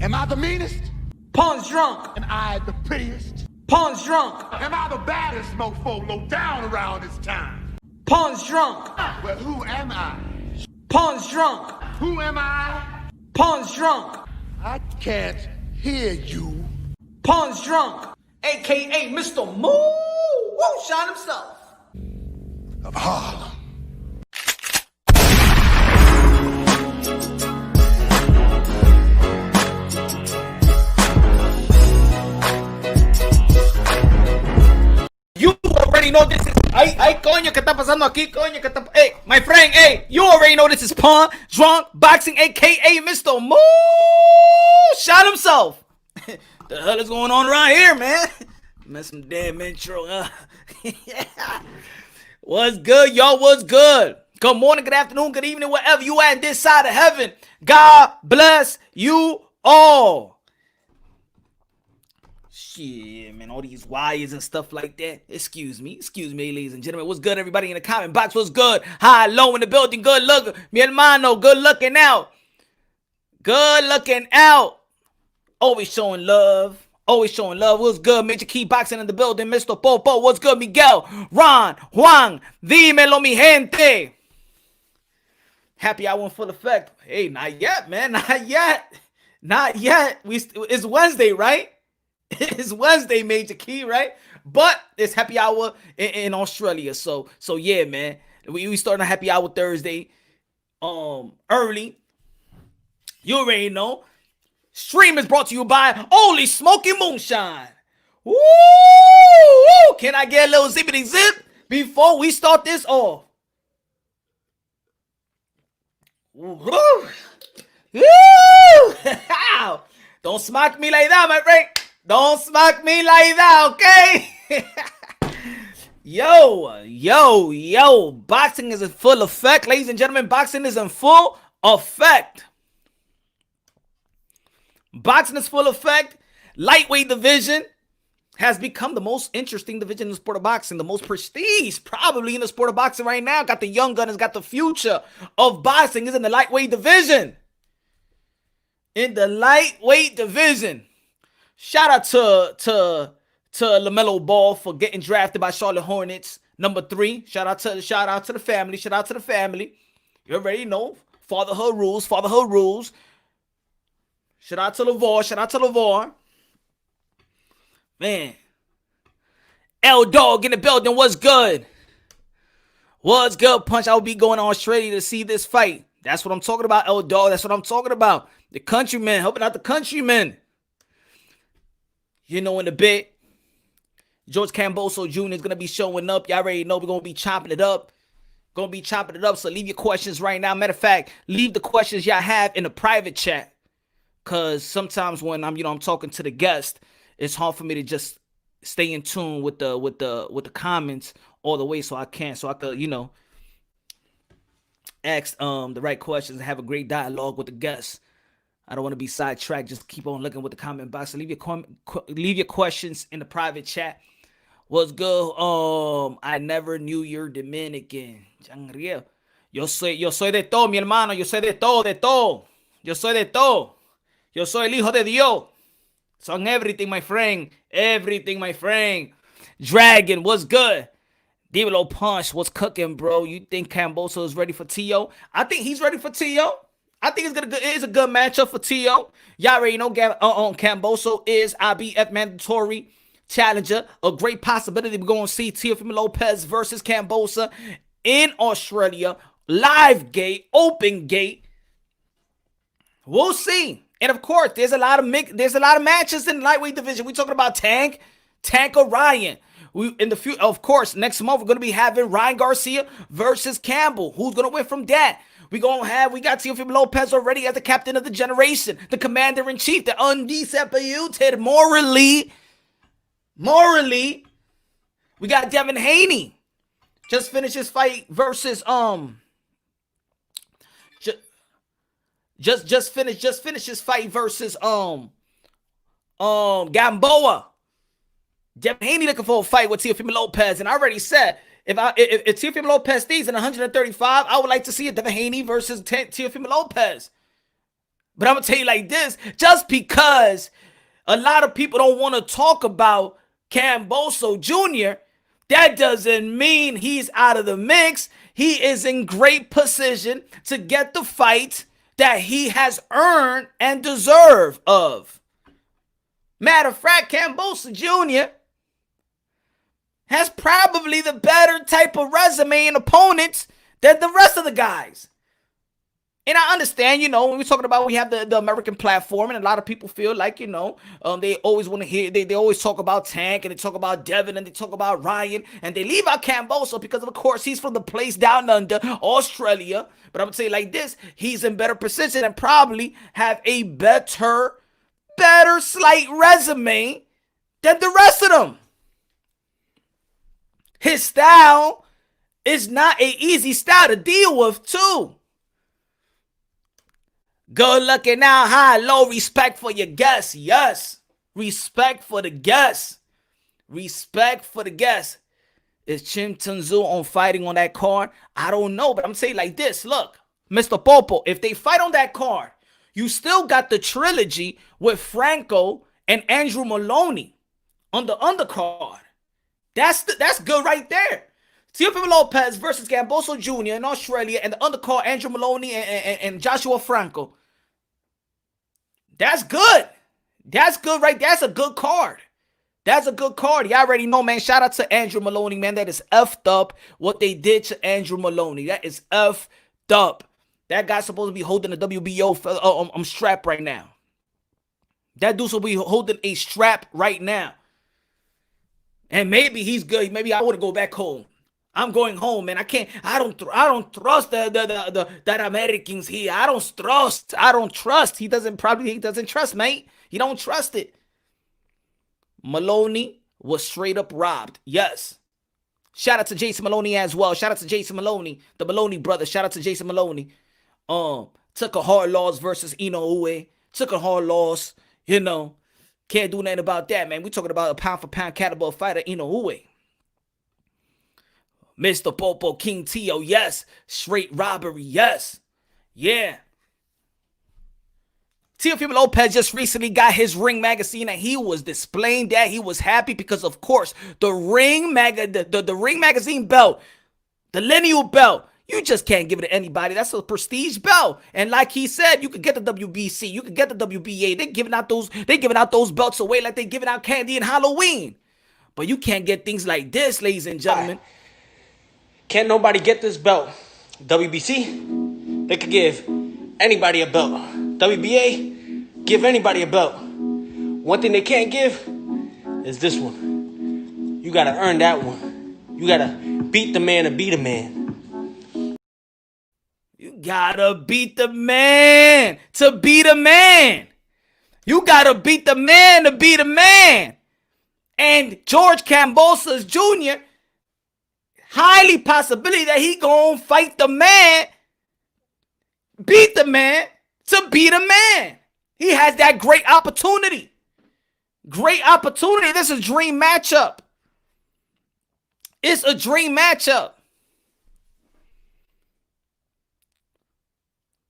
Am I the meanest? Pawn's drunk. Am I the prettiest? Pawn's drunk. Am I the baddest mofo low down around this town? Pawn's drunk. Well, who am I? Pawn's drunk. Who am I? Pawn's drunk. I can't hear you. Pawn's drunk. AKA Mr. Moonshine himself. Of Harlem. You already know this is. Ay, coño, ¿qué está pasando aquí, coño? ¿Qué está... Hey, my friend, hey, you already know this is Pawn Drunk Boxing, aka Mr. Moonshine himself. The hell is going on around here, man? Man, some damn intro. What's good, y'all? What's good? Good morning, good afternoon, good evening, wherever you at in this side of heaven. God bless you all. Shit, man, all these wires and stuff like that. Excuse me, ladies and gentlemen. What's good, everybody in the comment box? What's good? High, low in the building. Good looking. Mi hermano, good looking out. Good looking out. Always showing love. Always showing love. What's good? Major Key Boxing in the building. Mr. Popo. What's good, Miguel? Ron, Juan, dímelo, mi gente. Happy hour in full effect. Hey, not yet, man. Not yet. Not yet. It's Wednesday, right? It's Wednesday, Major Key, right? But it's happy hour in Australia. So yeah, man. We starting a happy hour Thursday. Early. You already know. Stream is brought to you by Only Smoking Moonshine. Woo! Can I get a little zippity zip before we start this off? Woo! Woo! Don't smack me like that, my friend. Don't smack me like that, okay? Yo. Boxing is in full effect. Ladies and gentlemen, boxing is in full effect. Boxing is full effect. Lightweight division has become the most interesting division in the sport of boxing. The most prestige probably in the sport of boxing right now. Got the young gun, has got the future of boxing is in the lightweight division. In the lightweight division. Shout out to LaMelo Ball for getting drafted by Charlotte Hornets, number 3. Shout out to the family. Shout out to the family. You already know. Fatherhood rules. Shout out to LeVar. Man. L Dog in the building. What's good? What's good, Punch? I'll be going to Australia to see this fight. That's what I'm talking about, L Dog. That's what I'm talking about. The countrymen, helping out the countrymen. You know, in a bit, George Kambosos Jr. is going to be showing up. Y'all already know we're going to be chopping it up. So leave your questions right now. Matter of fact, leave the questions y'all have in the private chat. Because sometimes when I'm talking to the guest, it's hard for me to just stay in tune with the comments all the way. So I could, ask the right questions and have a great dialogue with the guests. I don't want to be sidetracked. Just keep on looking with the comment box. So leave your questions in the private chat. What's good? I never knew you're Dominican. Yo soy de todo, mi hermano. Yo soy de todo. Yo soy de todo. Yo soy el hijo de Dios. Son everything, my friend. Everything, my friend. Dragon, what's good? Dímelo Punch, what's cooking, bro? You think Kambosos is ready for Teo? I think he's ready for Teo. I think it's a good matchup for Teo. Y'all already know Kambosos is IBF mandatory challenger. A great possibility we're going to see Teofimo Lopez versus Kambosos in Australia. Live gate, open gate. We'll see. And of course, there's a lot of matches in the lightweight division. We're talking about Tank Orion. Of course, next month we're going to be having Ryan Garcia versus Campbell. Who's going to win from that? We got Teofimo Lopez already as the captain of the generation, the commander-in-chief, the undisputed morally. We got Devin Haney. Just finished his fight versus just finished his fight versus Gamboa. Devin Haney looking for a fight with Teofimo Lopez, and I already said if Teofimo Lopez stays in 135, I would like to see a Devin Haney versus Teofimo Lopez. But I'm going to tell you like this, just because a lot of people don't want to talk about Kambosos Jr., that doesn't mean he's out of the mix. He is in great position to get the fight that he has earned and deserve of. Matter of fact, Kambosos Jr. has probably the better type of resume and opponents than the rest of the guys. And I understand, when we're talking about we have the American platform, and a lot of people feel like, they always want to hear, they always talk about Tank, and they talk about Devin, and they talk about Ryan, and they leave out Kambosos because, of course, he's from the place down under, Australia. But I'm going to say like this, he's in better position and probably have a better slight resume than the rest of them. His style is not an easy style to deal with, too. Good looking now, high, low, respect for your guests. Yes, respect for the guests. Respect for the guests. Is Chim Tunzu on fighting on that card? I don't know, but I'm saying like this. Look, Mr. Popo, if they fight on that card, you still got the trilogy with Franco and Andrew Maloney on the undercard. That's good right there. Teofimo Lopez versus Kambosos Jr. in Australia, and the undercard Andrew Maloney and Joshua Franco. That's good. That's good, right? That's a good card. That's a good card. You already know, man. Shout out to Andrew Maloney, man. That is effed up what they did to Andrew Maloney. That is effed up. That guy's supposed to be holding a WBO strap right now. That dude's supposed to be holding a strap right now. And maybe he's good. Maybe I want to go back home. I'm going home, man. I don't trust that Americans here. I don't trust. He doesn't trust, mate. He don't trust it. Maloney was straight up robbed. Yes. Shout out to Jason Maloney as well. Shout out to Jason Maloney, the Maloney brother. Shout out to Jason Maloney. Took a hard loss versus Inoue. Took a hard loss, Can't do nothing about that, man. We talking about a pound for pound caliber fighter, Inoue. Mr. Popo, King Tio, yes. Straight robbery, yes. Yeah. Teofimo Lopez just recently got his Ring magazine, and he was displaying that. He was happy because, of course, the Ring magazine belt, the lineal belt, you just can't give it to anybody. That's a prestige belt. And like he said, you could get the WBC, you could get the WBA. They're giving out those belts away like they're giving out candy in Halloween. But you can't get things like this, ladies and gentlemen. Can't nobody get this belt. WBC, they could give anybody a belt. WBA, give anybody a belt. One thing they can't give is this one. You gotta earn that one. You gotta beat the man to beat a man. You gotta beat the man to beat a man. You gotta beat the man to beat a man. And George Kambosos Jr., highly possibility that he gonna fight the man, beat the man to beat a man. He has that great opportunity. Great opportunity. This is a dream matchup. It's a dream matchup.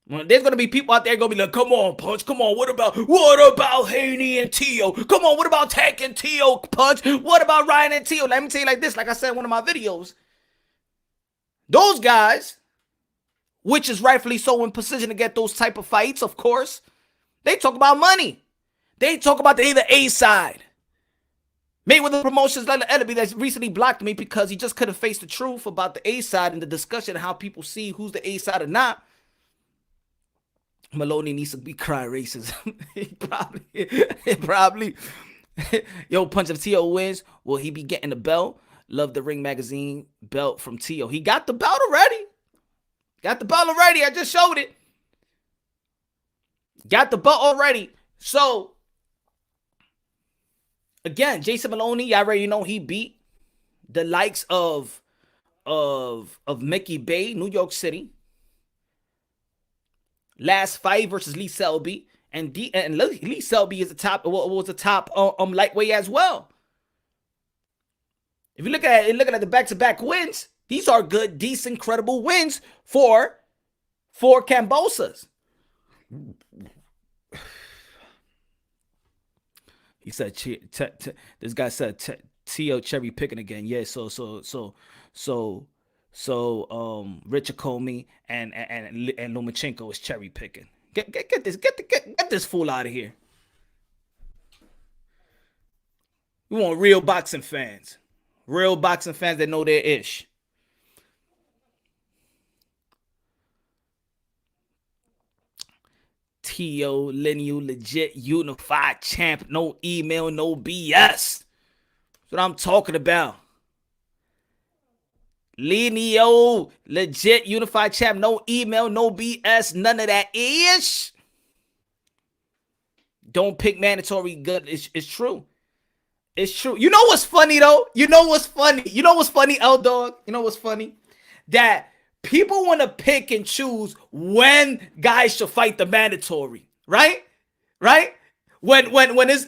Well, there's gonna be people out there gonna be like, "Come on, Punch. Come on. What about Haney and Tio? Come on. What about Tank and Tio, Punch? What about Ryan and Tio?" Let me tell you like this. Like I said in one of my videos, those guys, which is rightfully so in position to get those type of fights, of course, they talk about money. They talk about the A side. Mayweather Promotions like Ellaby that recently blocked me because he just couldn't face the truth about the A side and the discussion of how people see who's the A side or not. Maloney needs to be cry racism. he probably. Yo, Punch, if Tio wins, will he be getting the belt? Love the Ring magazine belt from Tio. He got the belt already. I just showed it. Got the belt already. So, again, Jason Maloney, y'all already know he beat the likes of Mickey Bay, New York City. Last fight versus Lee Selby. And Lee Selby is was the top lightweight as well. If you look at the back-to-back wins, these are good, decent, credible wins for Kambosos. He said this guy said Tio cherry picking again. Yeah, Richard Comey and Lomachenko is cherry picking. Get this fool out of here. We want real boxing fans. Real boxing fans that know their ish. Tio, lineal, legit, unified champ. No email, no BS. That's what I'm talking about. Lineal, legit, unified champ. No email, no BS. None of that ish. Don't pick mandatory good. It's true. It's true. You know what's funny, though? You know what's funny, L-Dog? You know what's funny? That people want to pick and choose when guys should fight the mandatory, right? Right? When let's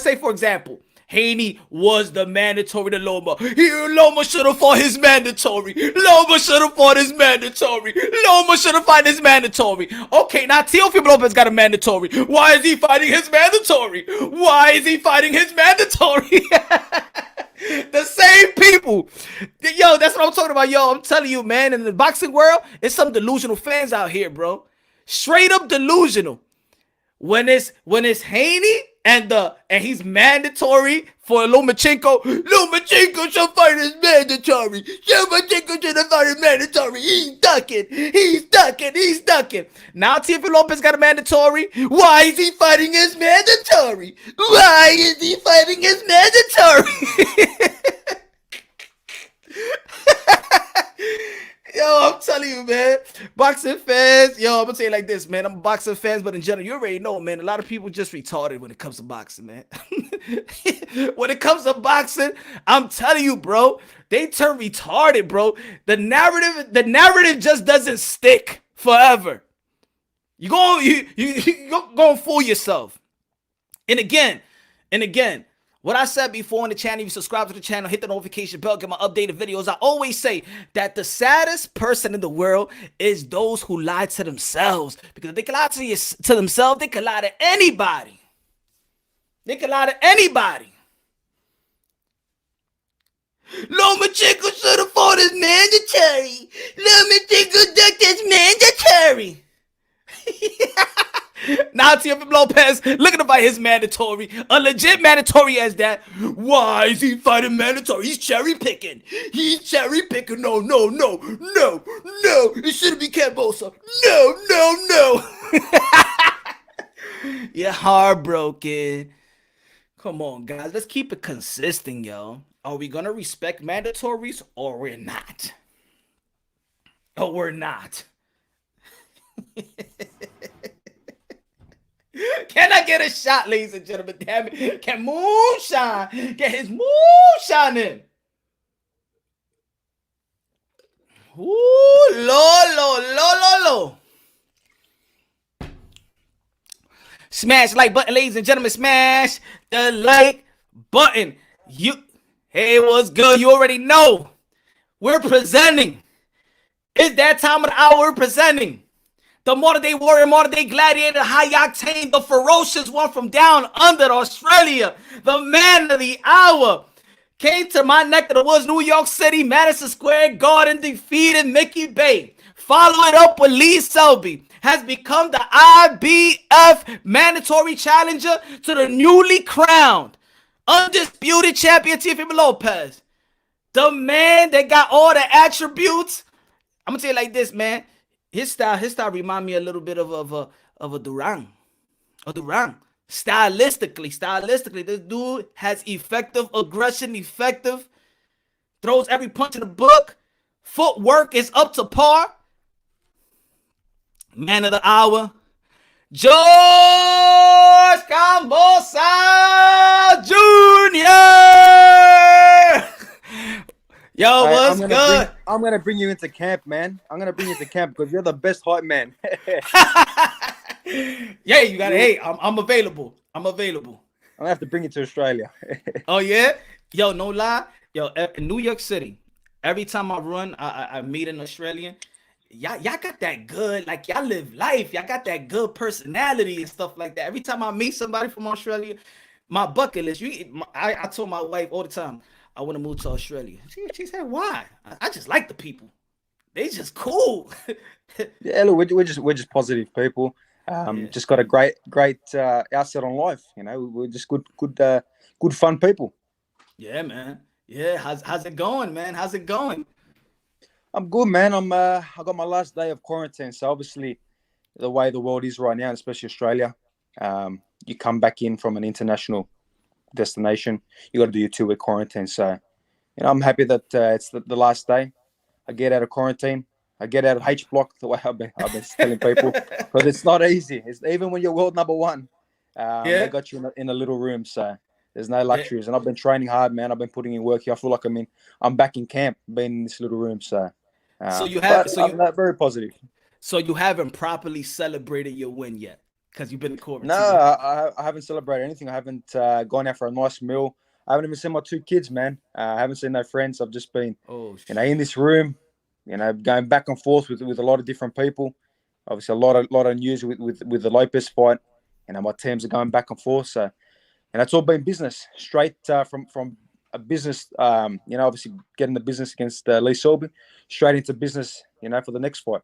say, for example, Haney was the mandatory to Loma. Loma should have fought his mandatory. Loma should have fought his mandatory. Loma should have fought his mandatory. Okay, now Teofimo Lopez got a mandatory. Why is he fighting his mandatory? Why is he fighting his mandatory? The same people. Yo, that's what I'm talking about. Yo, I'm telling you, man, in the boxing world, it's some delusional fans out here, bro. Straight up delusional. When it's Haney and he's mandatory for Lomachenko. Lomachenko should fight his mandatory. Lomachenko should have fought his mandatory. He's ducking. Now Teofimo Lopez got a mandatory. Why is he fighting his mandatory? Yo, I'm telling you, man. Boxing fans, yo, I'm gonna tell you like this, man. I'm boxing fans, but in general, you already know, man. A lot of people just retarded when it comes to boxing, man. When it comes to boxing, I'm telling you, bro, they turn retarded, bro. The narrative just doesn't stick forever. You gonna fool yourself. And again, what I said before on the channel, if you subscribe to the channel, hit the notification bell, get my updated videos. I always say that the saddest person in the world is those who lie to themselves. Because if they can lie to themselves, they can lie to anybody. Lomachenko should have fought his mandatory. Lomachenko ducked his mandatory. Now Teofimo Lopez looking to fight his mandatory, a legit mandatory as that. Why is he fighting mandatory? He's cherry picking. No. It shouldn't be Kambosos. No. You're heartbroken. Come on, guys. Let's keep it consistent, yo. Are we gonna respect mandatories or we're not? Can I get a shot, ladies and gentlemen? Damn it. Can Moonshine get his moonshine in? Ooh, lo. Smash like button, ladies and gentlemen. Smash the like button. Hey, what's good? You already know. We're presenting. It's that time of the hour. We're presenting. The modern day warrior, modern day gladiator, high octane, the ferocious one from down under Australia, the man of the hour. Came to my neck of the woods, New York City, Madison Square Garden, defeated Mickey Bay. Follow it up with Lee Selby. Has become the IBF mandatory challenger to the newly crowned, undisputed champion Teofimo Lopez. The man that got all the attributes. I'm gonna tell you like this, man. His style remind me a little bit of a Durang. Stylistically, this dude has effective aggression, throws every punch in the book. Footwork is up to par. Man of the hour, George Kambosos Jr. Yo, what's good? I'm gonna bring you into camp, man. I'm gonna bring you into camp because you're the best hype man. Yeah, you gotta. Hey, I'm available. I'm gonna have to bring you to Australia. Oh yeah, yo, no lie, yo, in New York City, every time I run, I meet an Australian. y'all got that good, like y'all live life. Y'all got that good personality and stuff like that. Every time I meet somebody from Australia, my bucket list. I told my wife all the time, I want to move to Australia. She said, why? I just like the people. They just cool. Yeah, look, we're just positive people. Yeah. Just got a great outset on life. You know, we're just good fun people. Yeah, man. Yeah, how's it going, man? How's it going? I'm good, man. I got my last day of quarantine, so obviously the way the world is right now, especially Australia, you come back in from an international destination, you got to do your 2 week quarantine. So, I'm happy that it's the last day. I get out of quarantine. I get out of H block the way I've been telling people because it's not easy. It's even when you're world number one, they Yeah. got you in a little room, so there's no Yeah. luxuries. And I've been training hard, man. I've been putting in work here. I feel like I'm back in camp, being in this little room. So, So you but have so other than you that, very positive. so you haven't properly celebrated your win yet because you've been in No, quarantine. I haven't celebrated anything. I haven't gone out for a nice meal. I haven't even seen my 2 kids, man. I haven't seen no friends. I've just been, Oh in shit. this room, going back and forth with a lot of different people. Obviously, a lot of news with the Lopez fight. My teams are going back and forth. So, and it's all been business straight from a business. Obviously getting the business against Lee Selby, straight into business. For the next fight.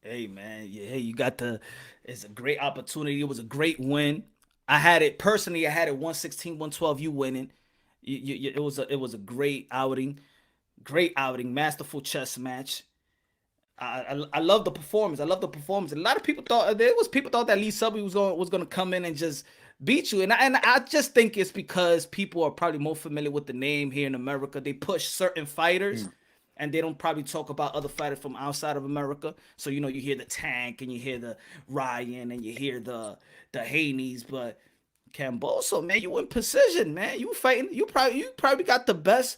Hey man, yeah, hey, you got the. It's a great opportunity. It was a great win. I had it personally. I had it 116, 112. You winning. It was a great outing, masterful chess match. I love the performance. I love the performance. A lot of people thought that Lee Selby was going to come in and just beat you, and I just think it's because people are probably more familiar with the name here in America. They push certain fighters, Mm. and they don't probably talk about other fighters from outside of America. So you hear the Tank and you hear the Ryan and you hear the Haney's, but Kamboso, man, you in precision, man. You fighting. You probably got the best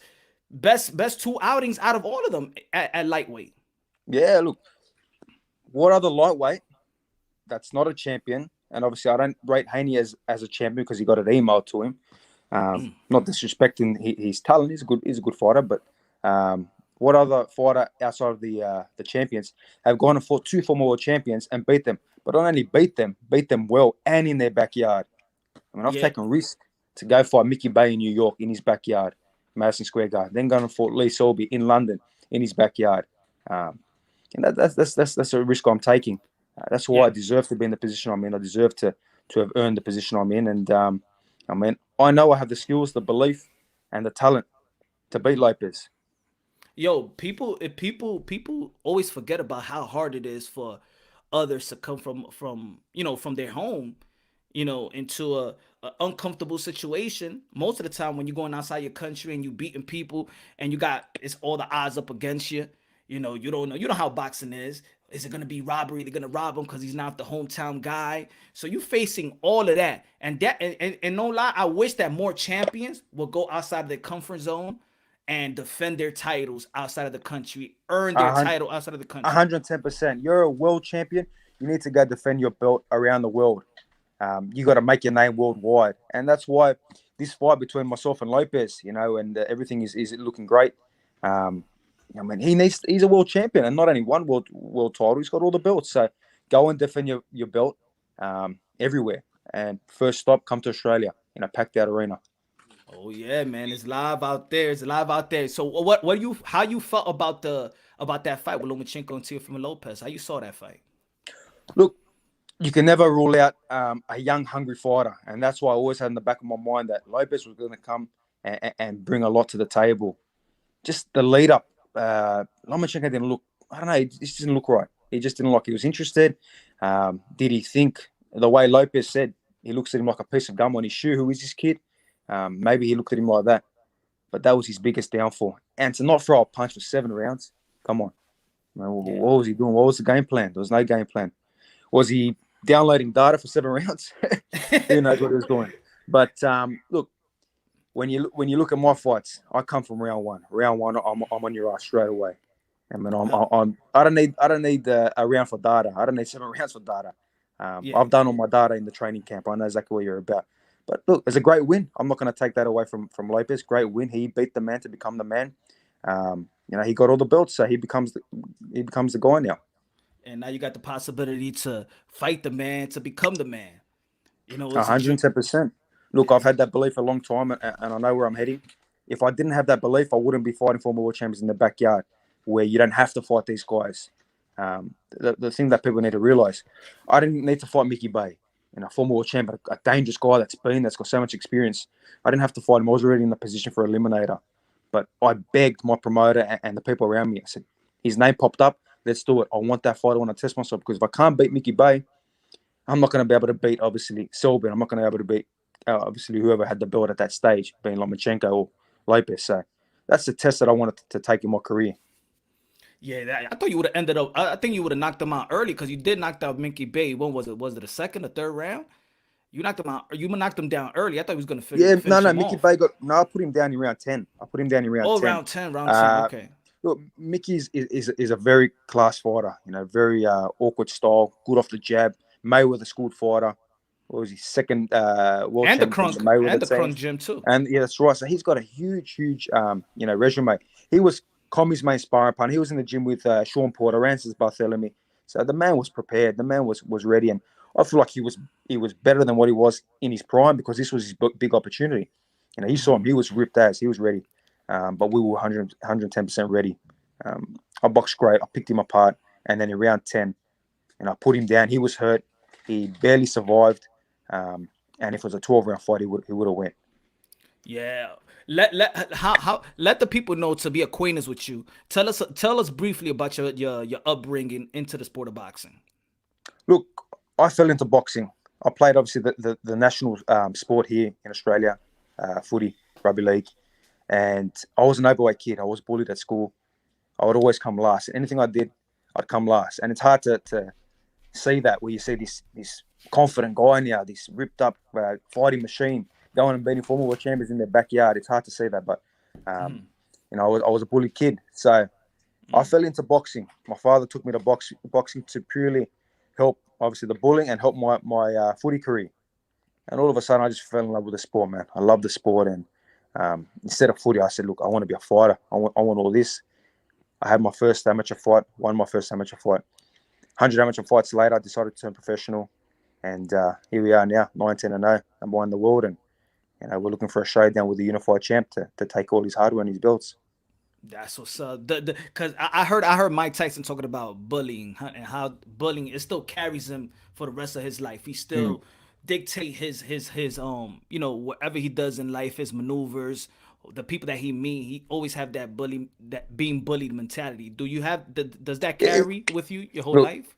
two outings out of all of them at lightweight. Yeah, look, what other lightweight that's not a champion, and obviously I don't rate Haney as a champion because he got it emailed to him. Not disrespecting his talent, he's a good fighter, but what other fighter outside of the champions have gone and fought 2 former world champions and beat them? But not only beat them well and in their backyard. I mean, I've Yeah, taken risk to go fight Mickey Bay in New York in his backyard, Madison Square Garden, then going and fought Lee Selby in London in his backyard. Um, and that's a risk I'm taking. That's why I yeah. deserve to be in the position I'm in. I deserve to have earned the position I'm in. And I mean, I know I have the skills, the belief, and the talent to beat Lopez. Yo, people always forget about how hard it is for others to come from their home, into a uncomfortable situation. Most of the time, when you're going outside your country and you beating people and it's all the odds up against you. You don't know. You know how boxing is. Is it gonna be robbery? They're gonna rob him because he's not the hometown guy. So you facing all of that, and no lie, I wish that more champions would go outside of their comfort zone and defend their titles outside of the country, earn their A title outside of the country. 110%. You're a world champion. You need to go defend your belt around the world. You got to make your name worldwide, and that's why this fight between myself and Lopez, and everything is looking great. Um, I mean, he's a world champion, and not only one world title. He's got all the belts. So go and defend your belt everywhere. And first stop, come to Australia in a packed out arena. Oh yeah, man, it's live out there. It's live out there. So how you felt about that fight with Lomachenko and Teofimo Lopez? How you saw that fight? Look, you can never rule out a young, hungry fighter, and that's why I always had in the back of my mind that Lopez was going to come and bring a lot to the table. Just the lead up, Lomachenko didn't look. I don't know. It just didn't look right. He just didn't look like he was interested. Did he think the way Lopez said he looks at him like a piece of gum on his shoe? Who is this kid? Maybe he looked at him like that, but that was his biggest downfall. And to not throw a punch for 7 rounds, come on, man, Yeah. what was he doing? What was the game plan? There was no game plan. Was he downloading data for 7 rounds? Who knows what he was doing? But look, when you look at my fights, I come from round one. Round one, I'm on your ass straight away. I mean, Uh, I don't need a round for data. I don't need 7 rounds for data. yeah. I've done all my data in the training camp. I know exactly what you're about. But look, it's a great win. I'm not going to take that away from Lopez. Great win. He beat the man to become the man. he got all the belts, so he becomes the guy now. And now you got the possibility to fight the man, to become the man. It's a dream. 110%. Look, I've had that belief for a long time, and I know where I'm heading. If I didn't have that belief, I wouldn't be fighting former world champions in the backyard, where you don't have to fight these guys. The thing that people need to realize, I didn't need to fight Mickey Bay, former world champion, a dangerous guy that's got so much experience. I didn't have to fight him. I was already in the position for eliminator, but I begged my promoter and the people around me. I said, his name popped up. Let's do it. I want that fight. I want to test myself, because if I can't beat Mickey Bay, I'm not going to be able to beat, obviously, Selby. I'm not going to be able to beat, obviously, whoever had the belt at that stage, being Lomachenko or Lopez. So that's the test that I wanted to take in my career. Yeah, I thought you would have ended up. I think you would have knocked him out early, because you did knock out Mickey Bay. When was it? Was it the second or third round? You knocked him out. You knocked him down early. I thought he was going to finish. No, him Mickey off. Bay I put him down in round 10. Oh, round 10. Okay. Look, Mickey is a very class fighter. Very awkward style, good off the jab. Mayweather schooled fighter. What was he, second world And the champion? Crunk gym too. And yeah, that's right. So he's got a huge, resume. He was Commie's main sparring partner. He was in the gym with Sean Porter, Rances Barthélemy. So the man was prepared. The man was ready, and I feel like he was better than what he was in his prime, because this was his big opportunity. You saw him. He was ripped as. He was ready. But we were 110% ready. I boxed great. I picked him apart, and then in round 10, I put him down. He was hurt. He barely survived. And if it was a 12-round fight, he would have went. Yeah. Let the people know, to be acquainted with you. Tell us briefly about your upbringing into the sport of boxing. Look, I fell into boxing. I played, obviously, the national sport here in Australia, footy, rugby league. And I was an overweight kid. I was bullied at school. I would always come last. Anything I did, I'd come last. And it's hard to see that, where you see this confident guy now, this ripped up fighting machine, going and beating former world champions in their backyard. It's hard to see that, but I was a bullied kid. So I fell into boxing. My father took me to boxing to purely help, obviously, the bullying and help my footy career. And all of a sudden, I just fell in love with the sport, man. I love the sport, and instead of footy, I said, look, I want to be a fighter. I want all this. I had my first amateur fight, won my first amateur fight. 100 amateur fights later, I decided to turn professional. And here we are now, 19-0, number one in the world. And we're looking for a showdown with the unified champ to take all his hardware and his belts. That's what's up. Because I heard Mike Tyson talking about bullying, and how bullying, it still carries him for the rest of his life. He still dictate his whatever he does in life, his maneuvers, the people that he meet. He always have that being bullied mentality. Do you have does that carry with you your whole life?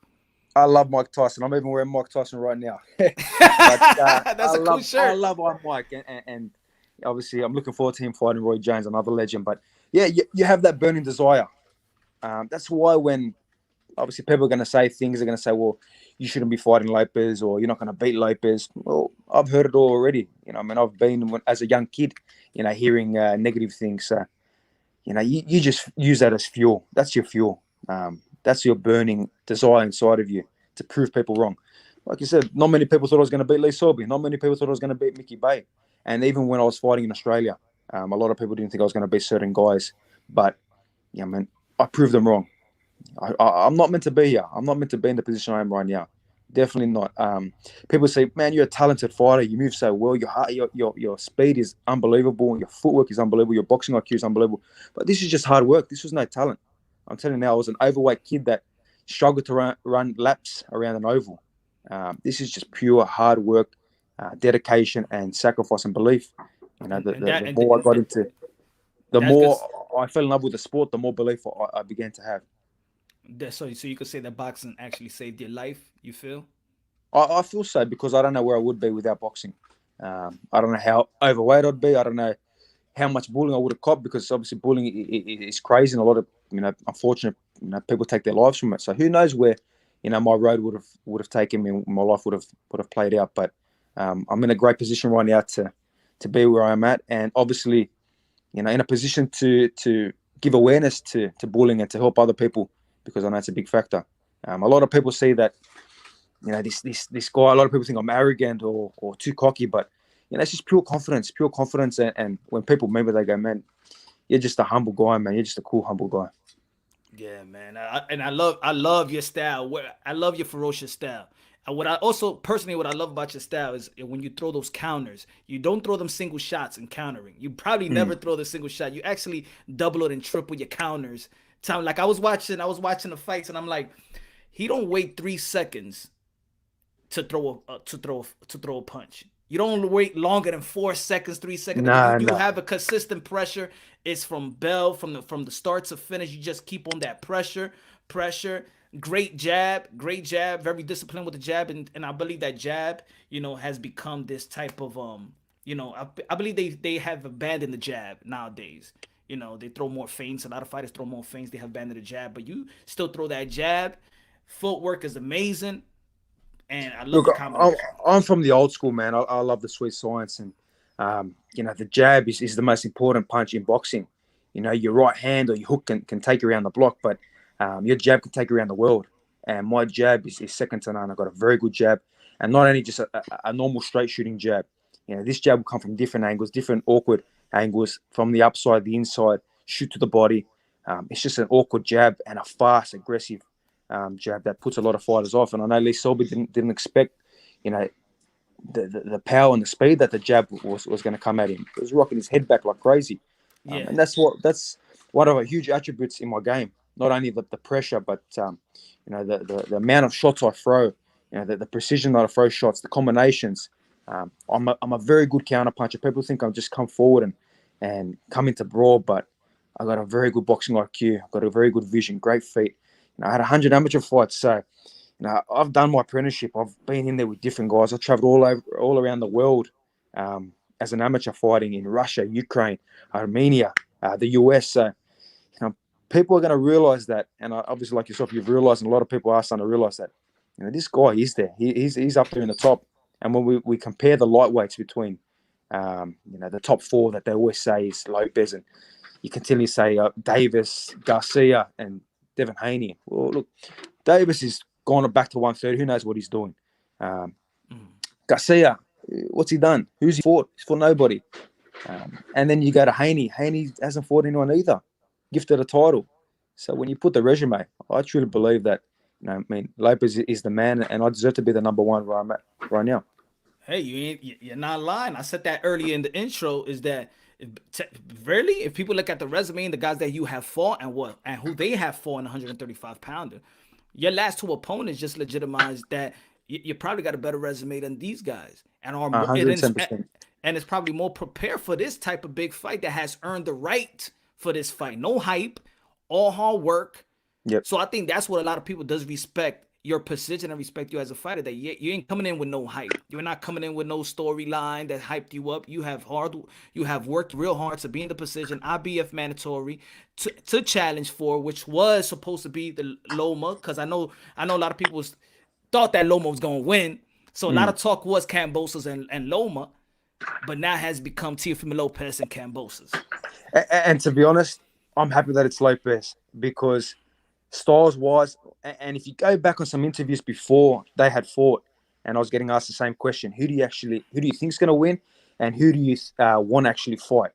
I love Mike Tyson. I'm even wearing Mike Tyson right now. But, that's a cool shirt. I love Mike, and obviously I'm looking forward to him fighting Roy Jones, another legend. But yeah, you have that burning desire. That's why when obviously people are going to say things, they're going to say, well, you shouldn't be fighting Lopez, or you're not going to beat Lopez. Well, I've heard it all already. I've been, as a young kid, hearing negative things. So, you just use that as fuel. That's your fuel. That's your burning desire inside of you to prove people wrong. Like you said, not many people thought I was going to beat Lee Selby. Not many people thought I was going to beat Mickey Bay. And even when I was fighting in Australia, a lot of people didn't think I was going to beat certain guys. But, I proved them wrong. I'm not meant to be here. I'm not meant to be in the position I am right now. Definitely not. People say, man, you're a talented fighter. You move so well. Your speed is unbelievable. Your footwork is unbelievable. Your boxing IQ is unbelievable. But this is just hard work. This was no talent. I'm telling you now, I was an overweight kid that struggled to run laps around an oval. This is just pure hard work, dedication, and sacrifice and belief. The more I got into, the more I fell in love with the sport, the more belief I began to have. So you could say that boxing actually saved your life, you feel? I feel so, because I don't know where I would be without boxing. I don't know how overweight I'd be. I don't know how much bullying I would have caught, because obviously bullying is crazy, and a lot of unfortunate people take their lives from it. So who knows where my road would have taken me, my life would have played out. But I'm in a great position right now to be where I am at, and obviously in a position to give awareness to bullying and to help other people, because I know it's a big factor. A lot of people see that this guy. A lot of people think I'm arrogant or too cocky, but it's just pure confidence. And when people remember, they go, man, you're just a humble guy, man. You're just a cool, humble guy. Yeah, man. I love your style. I love your ferocious style. And what I also personally what I love about your style is when you throw those counters, you don't throw them single shots and countering. You probably never throw the single shot. You actually double it and triple your counters. Time like I was watching the fights and I'm like, he don't wait 3 seconds to throw a punch. You don't wait longer than 4 seconds, 3 seconds. You No, you no. have a consistent pressure. It's from bell from the start to finish. You just keep on that pressure. Great jab, great jab. Very disciplined with the jab, and I believe that jab, has become this type of I believe they have abandoned the jab nowadays. They throw more feints. A lot of fighters throw more feints. They have abandoned the jab, but you still throw that jab. Footwork is amazing, and I love Look, the I'm, combination. I'm from the old school, man. I love the Swiss science, and the jab is the most important punch in boxing. Your right hand or your hook can take you around the block, but your jab can take you around the world. And my jab is second to none. I've got a very good jab, and not only just a normal straight shooting jab. This jab will come from different angles, different awkward angles, from the upside, the inside, shoot to the body. It's just an awkward jab and a fast, aggressive jab that puts a lot of fighters off. And I know Lee Selby didn't expect, you know, the power and the speed that the jab was going to come at him. He was rocking his head back like crazy. Yeah, And that's one of the huge attributes in my game. Not only the pressure, but the amount of shots I throw. The precision that I throw shots, the combinations. I'm a very good counter puncher. People think I'm just come forward and come into brawl, but I got a very good boxing IQ. I've got a very good vision, great feet. I had 100 amateur fights, so I've done my apprenticeship. I've been in there with different guys. I travelled all around the world as an amateur, fighting in Russia, Ukraine, Armenia, the US. So people are going to realise that, and obviously, like yourself, you've realised, and a lot of people are starting to realise that this guy is there. He's up there in the top. And when we compare the lightweights between the top four that they always say is Lopez, and you continually say Davis, Garcia, and Devin Haney. Well, look, Davis is gone back to 130. Who knows what he's doing? Garcia, what's he done? Who's he fought? He's fought nobody. And then you go to Haney. Haney hasn't fought anyone either. Gifted a title. So when you put the resume, I truly believe that, Lopez is the man, and I deserve to be the number one where I'm at right now. hey, you're not lying. I said that earlier in the intro. Is that really, if people look at the resume and the guys that you have fought and who they have fought in 135 pounder, your last two opponents just legitimized that you probably got a better resume than these guys, and are more, 110%. and it's probably more prepared for this type of big fight that has earned the right for this fight. No hype, all hard work. Yep. So I think that's what a lot of people does respect your position and respect you as a fighter. That you ain't coming in with no hype. You're not coming in with no storyline that hyped you up. You have worked real hard to be in the position. IBF mandatory to challenge for, which was supposed to be the Loma, because I know a lot of people thought that Loma was gonna win. So a lot of talk was Kambosos and Loma, but now has become Teofimo Lopez and Kambosos. And to be honest, I'm happy that it's Lopez, because styles wise, and if you go back on some interviews before they had fought, and I was getting asked the same question: who do you think is going to win, and who do you want to actually fight?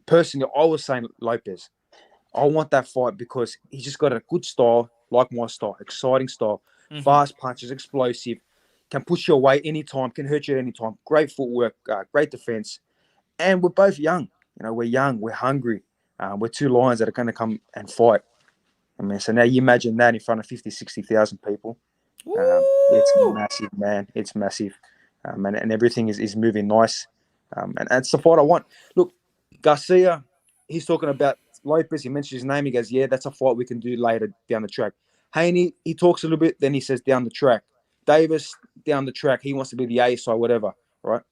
Personally, I was saying Lopez. I want that fight because he's just got a good style, like my style, exciting style, fast punches, explosive, can push you away anytime, can hurt you at any time. Great footwork, great defense, and we're both young. We're young, we're hungry. We're two lions that are going to come and fight. So now you imagine that in front of 50, 60,000 people. It's massive, man. It's massive. And everything is moving nice. And it's the fight I want. Look, Garcia, he's talking about Lopez. He mentions his name. He goes, yeah, that's a fight we can do later down the track. Haney, he talks a little bit, then he says down the track. Davis, down the track. He wants to be the ace or whatever, right?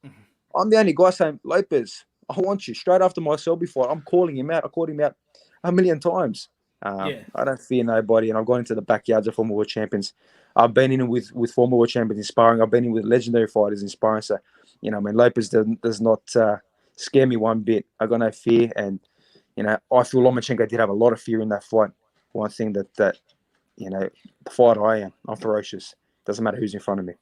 I'm the only guy saying, Lopez, I want you. Straight after my Selby fight, I'm calling him out. I called him out a million times. I don't fear nobody, and I've gone into the backyards of former world champions. I've been in with former world champions inspiring. I've been in with legendary fighters inspiring. So, Lopez does not scare me one bit. I got no fear, and I feel Lomachenko did have a lot of fear in that fight. One thing that the fighter I am, I'm ferocious. Doesn't matter who's in front of me.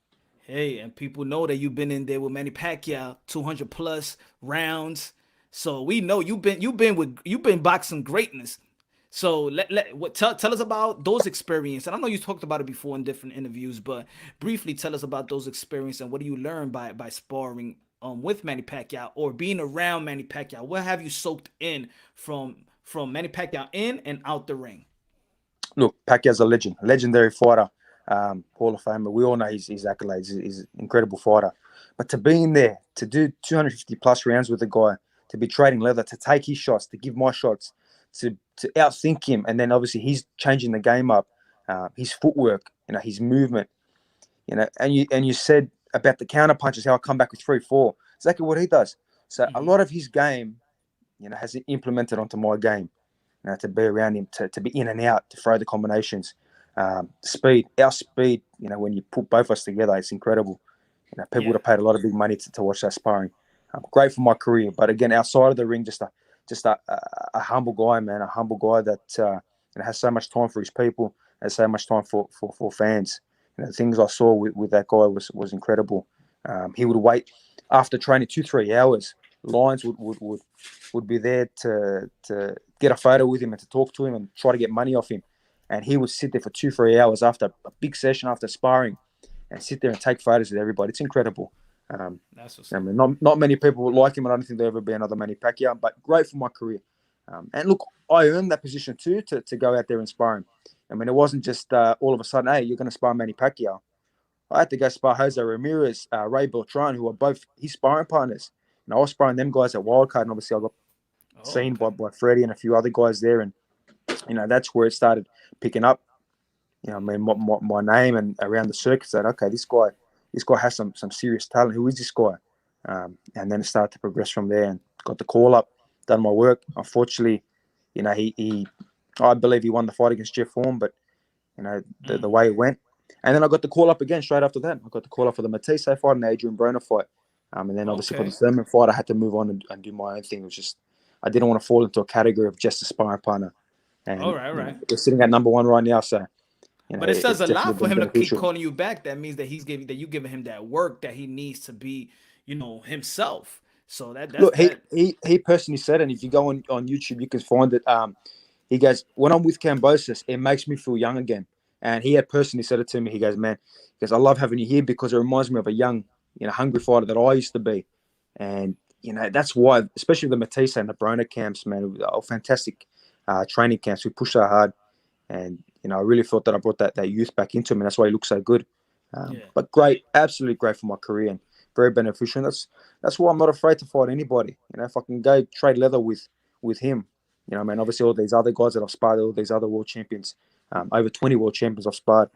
Hey, and people know that you've been in there with Manny Pacquiao, 200 plus rounds. So we know you've been boxing greatness. So tell us about those experiences. And I know you talked about it before in different interviews, but briefly tell us about those experiences and what do you learn by sparring with Manny Pacquiao or being around Manny Pacquiao? What have you soaked in from Manny Pacquiao in and out the ring? Look, Pacquiao's a legend, legendary fighter, Hall of Famer. We all know his accolades. He's an incredible fighter. But to be in there, to do 250 plus rounds with the guy, to be trading leather, to take his shots, to give my shots, to outthink him, and then obviously he's changing the game up. His footwork, his movement, and you said about the counter punches, how I come back with 3-4. Exactly what he does. So a lot of his game, has implemented onto my game. To be around him, to be in and out, to throw the combinations, speed, our speed. When you put both of us together, it's incredible. People would have paid a lot of big money to watch that sparring. Great for my career, but again, outside of the ring, just a humble guy, man, a humble guy that has so much time for his people, has so much time for fans. The things I saw with that guy was incredible. He would wait after training 2-3 hours. Lines would be there to get a photo with him and to talk to him and try to get money off him. And he would sit there for 2-3 hours after a big session, after sparring, and sit there and take photos with everybody. It's incredible. That's what's I mean, not many people would like him, and I don't think there'll ever be another Manny Pacquiao, but great for my career. And look, I earned that position too to go out there and spar him. I mean, it wasn't just all of a sudden, hey, you're going to spar Manny Pacquiao. I had to go spar Jose Ramirez, Ray Beltran, who are both his sparring partners. And I was sparring them guys at Wildcard, and obviously I got seen by Freddie and a few other guys there. And, that's where it started picking up. I mean, my name and around the circuit said, okay, this guy has some serious talent. Who is this guy? And then it started to progress from there and got the call up, done my work. Unfortunately, I believe he won the fight against Jeff Horn, but, the way it went. And then I got the call up again straight after that. I got the call up for the Matisse fight and the Adrian Broner fight. And then obviously for the Thurman fight, I had to move on and do my own thing. It was just, I didn't want to fall into a category of just a sparring partner. And right. We're sitting at number one right now, so but it says a lot for him to keep beneficial. calling you back. That means that you giving him that work that he needs to be, himself. So that's look. He personally said, and if you go on YouTube, you can find it. He goes, when I'm with Kambosos, it makes me feel young again. And he had personally said it to me. He goes, man, I love having you here because it reminds me of a young, hungry fighter that I used to be. And that's why, especially the Matisse and the Broner camps, man, are fantastic training camps. We push so hard. And, I really thought that I brought that youth back into him, and that's why he looks so good. But great, absolutely great for my career and very beneficial. And that's why I'm not afraid to fight anybody. If I can go trade leather with him, I mean, obviously all these other guys that I've sparred, all these other world champions, over 20 world champions I've sparred.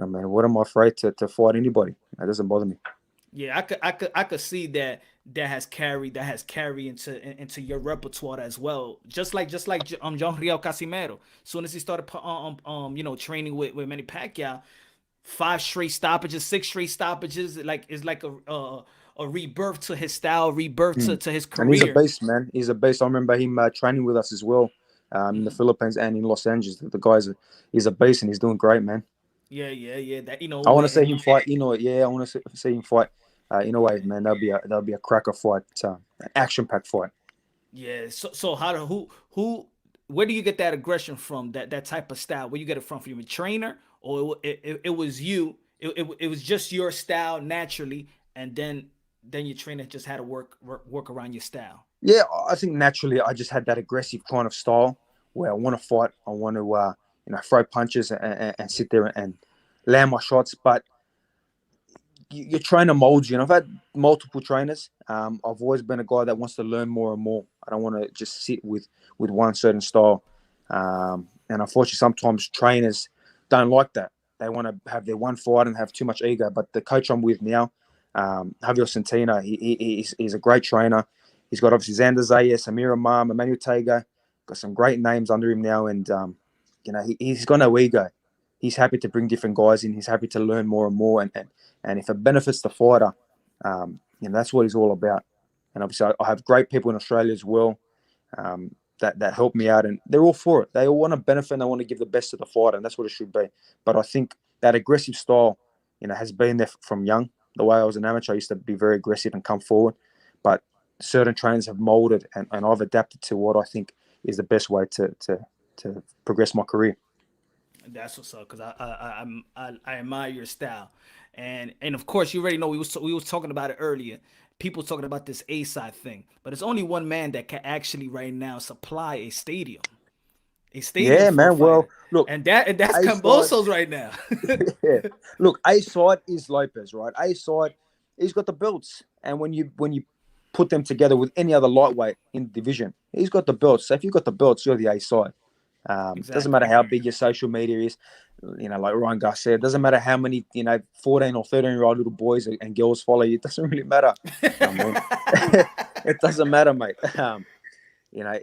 I mean, what am I afraid to fight anybody? That doesn't bother me. Yeah, I could see that has carried into your repertoire as well. Just like John Riel Casimero. As soon as he started training with Manny Pacquiao, 5 straight stoppages, 6 straight stoppages, it's like a rebirth to his style, rebirth to his career. And he's a beast, man. He's a beast. I remember him training with us as well in the Philippines and in Los Angeles. The guy's he's a beast and he's doing great, man. Yeah. That I want to see him fight. I want to see him fight. In a way, man, that'll be a cracker fight, an action-packed fight. Yeah. So where do you get that aggression from? That type of style? Where you get it from your trainer, or it was you? It was just your style naturally, and then your trainer just had to work around your style. Yeah, I think naturally I just had that aggressive kind of style where I want to fight. I want to throw punches and sit there and land my shots, but your trainer molds you. And I've had multiple trainers. I've always been a guy that wants to learn more and more. I don't want to just sit with one certain style. And unfortunately, sometimes trainers don't like that. They want to have their one fight and have too much ego. But the coach I'm with now, Javier Centina, he's a great trainer. He's got obviously Xander Zayas, Amir Imam, Emmanuel Tager, got some great names under him now. And, he's got no ego. He's happy to bring different guys in. He's happy to learn more and more. And if it benefits the fighter, that's what he's all about. And obviously, I have great people in Australia as well that help me out. And they're all for it. They all want to benefit and they want to give the best to the fighter. And that's what it should be. But I think that aggressive style, has been there from young. The way I was an amateur, I used to be very aggressive and come forward. But certain trainers have molded, and I've adapted to what I think is the best way to progress my career. That's what's up, because I admire your style, and of course you already know we was talking about it earlier. People talking about this A side thing, but it's only one man that can actually right now supply a stadium Yeah, for a man. Well, fighter, look, and that's A side. Kambosos right now. Yeah. Look, A side is Lopez, right? A side, he's got the belts, and when you put them together with any other lightweight in the division, he's got the belts. So if you've got the belts, you're the A side. Doesn't Exactly. matter how big your social media is, like Ryan Gus said. Doesn't matter how many 14 or 13-year-old little boys and girls follow you. It doesn't really matter. I mean, it doesn't matter, mate.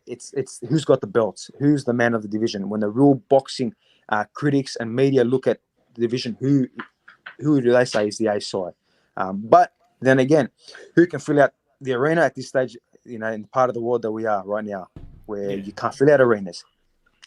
It's who's got the belts, who's the man of the division. When the real boxing critics and media look at the division, who do they say is the A side? But then again, who can fill out the arena at this stage? In the part of the world that we are right now, where Yeah. you can't fill out arenas.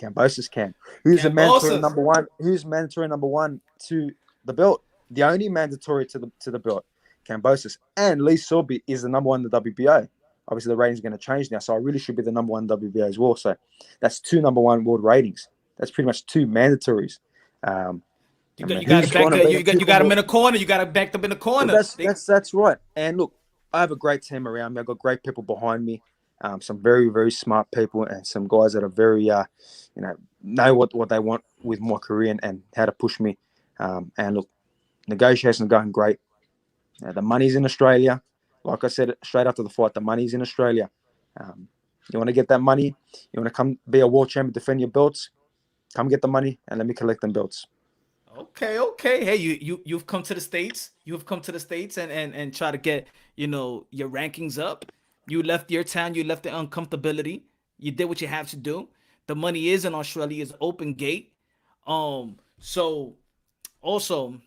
Kambosos can. Who's the mandatory Kambosos. number one? Who's mandatory number one to the belt? The only mandatory to the belt, Kambosos, and Lee Selby is the number one in the WBO. Obviously, the ratings are going to change now, so I really should be the number one in WBO as well. So that's two number one world ratings. That's pretty much two mandatories. You I got mean, you got to who's back going to the beat a you kid got from him the? in a corner. You got to back them in the Well, corner. that's right. And look, I have a great team around me. I've got great people behind me. Some very very smart people and some guys that are very know what they want with my career and how to push me. And look, negotiations are going great. The money's in Australia. Like I said straight after the fight, the money's in Australia. Um, you want to get that money? You want to come be a world champion, defend your belts? Come get the money and let me collect them belts. Okay, okay. Hey, you've come to the states. You've come to the states and try to get your rankings up. You left your town. You left the uncomfortability. You did what you have to do. The money is in Australia. It's open gate. So also,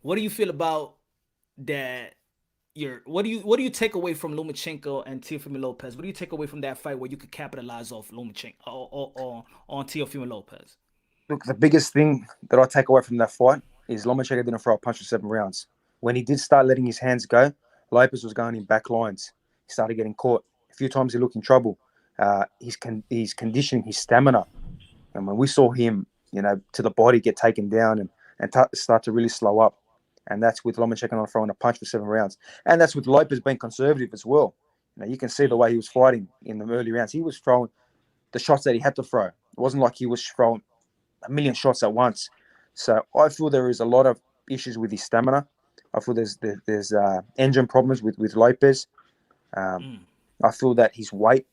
what do you feel about that? What do you take away from Lomachenko and Teofimo Lopez? What do you take away from that fight where you could capitalize off Lomachenko or on Teofimo Lopez? Look, the biggest thing that I take away from that fight is Lomachenko didn't throw a punch for 7 rounds. When he did start letting his hands go, Lopez was going in back lines. He started getting caught. A few times he looked in trouble. He's conditioning his stamina. And when we saw him, to the body get taken down and start to really slow up. And that's with Lomachenko not throwing a punch for 7 rounds. And that's with Lopez being conservative as well. You can see the way he was fighting in the early rounds. He was throwing the shots that he had to throw. It wasn't like he was throwing a million shots at once. So I feel there is a lot of issues with his stamina. I feel there's engine problems with Lopez. Um, I feel that his weight.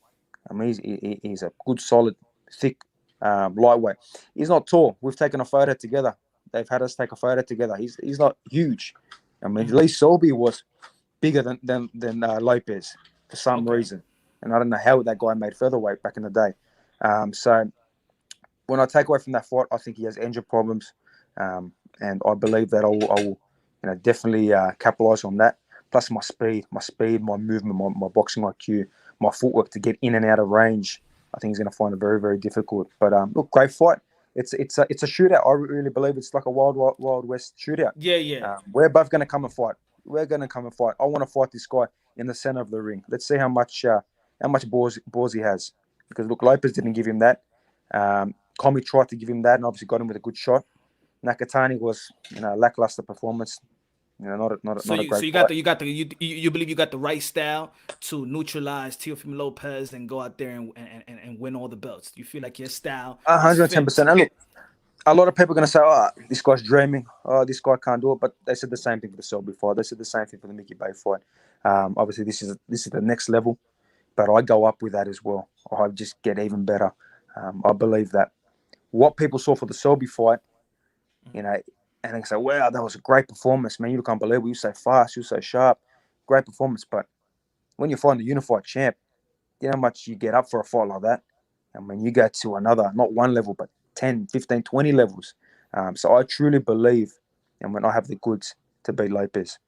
I mean, he's a good, solid, thick, lightweight. He's not tall. We've taken a photo together. They've had us take a photo together. He's not huge. I mean, Lee Selby was bigger than Lopez for some Okay. reason, and I don't know how that guy made featherweight back in the day. So when I take away from that fight, I think he has engine problems, and I believe that I will definitely capitalize on that. Plus my speed, my movement, my boxing IQ, my footwork to get in and out of range. I think he's going to find it very, very difficult. But look, great fight. It's a shootout. I really believe it's like a wild west shootout. Yeah, yeah. We're both going to come and fight. We're going to come and fight. I want to fight this guy in the center of the ring. Let's see how much balls he has. Because look, Lopez didn't give him that. Comey tried to give him that and obviously got him with a good shot. Nakatani was, lackluster performance. So Not a you so great you got fight. you believe you got the right style to neutralize Teofimo Lopez and go out there and win all the belts. You feel like your style is fit 110%. And look, a lot of people are going to say, oh, this guy's dreaming. Oh, this guy can't do it. But they said the same thing for the Selby fight. They said the same thing for the Mickey Bay fight. Obviously, this is the next level. But I go up with that as well. I just get even better. I believe that what people saw for the Selby fight, and they say, wow, that was a great performance, man. You look unbelievable. You're so fast. You're so sharp. Great performance. But when you find the unified champ, you know how much you get up for a fight like that? I mean, you go to another, not one level, but 10, 15, 20 levels. So I truly believe, and when I have the goods to beat Lopez.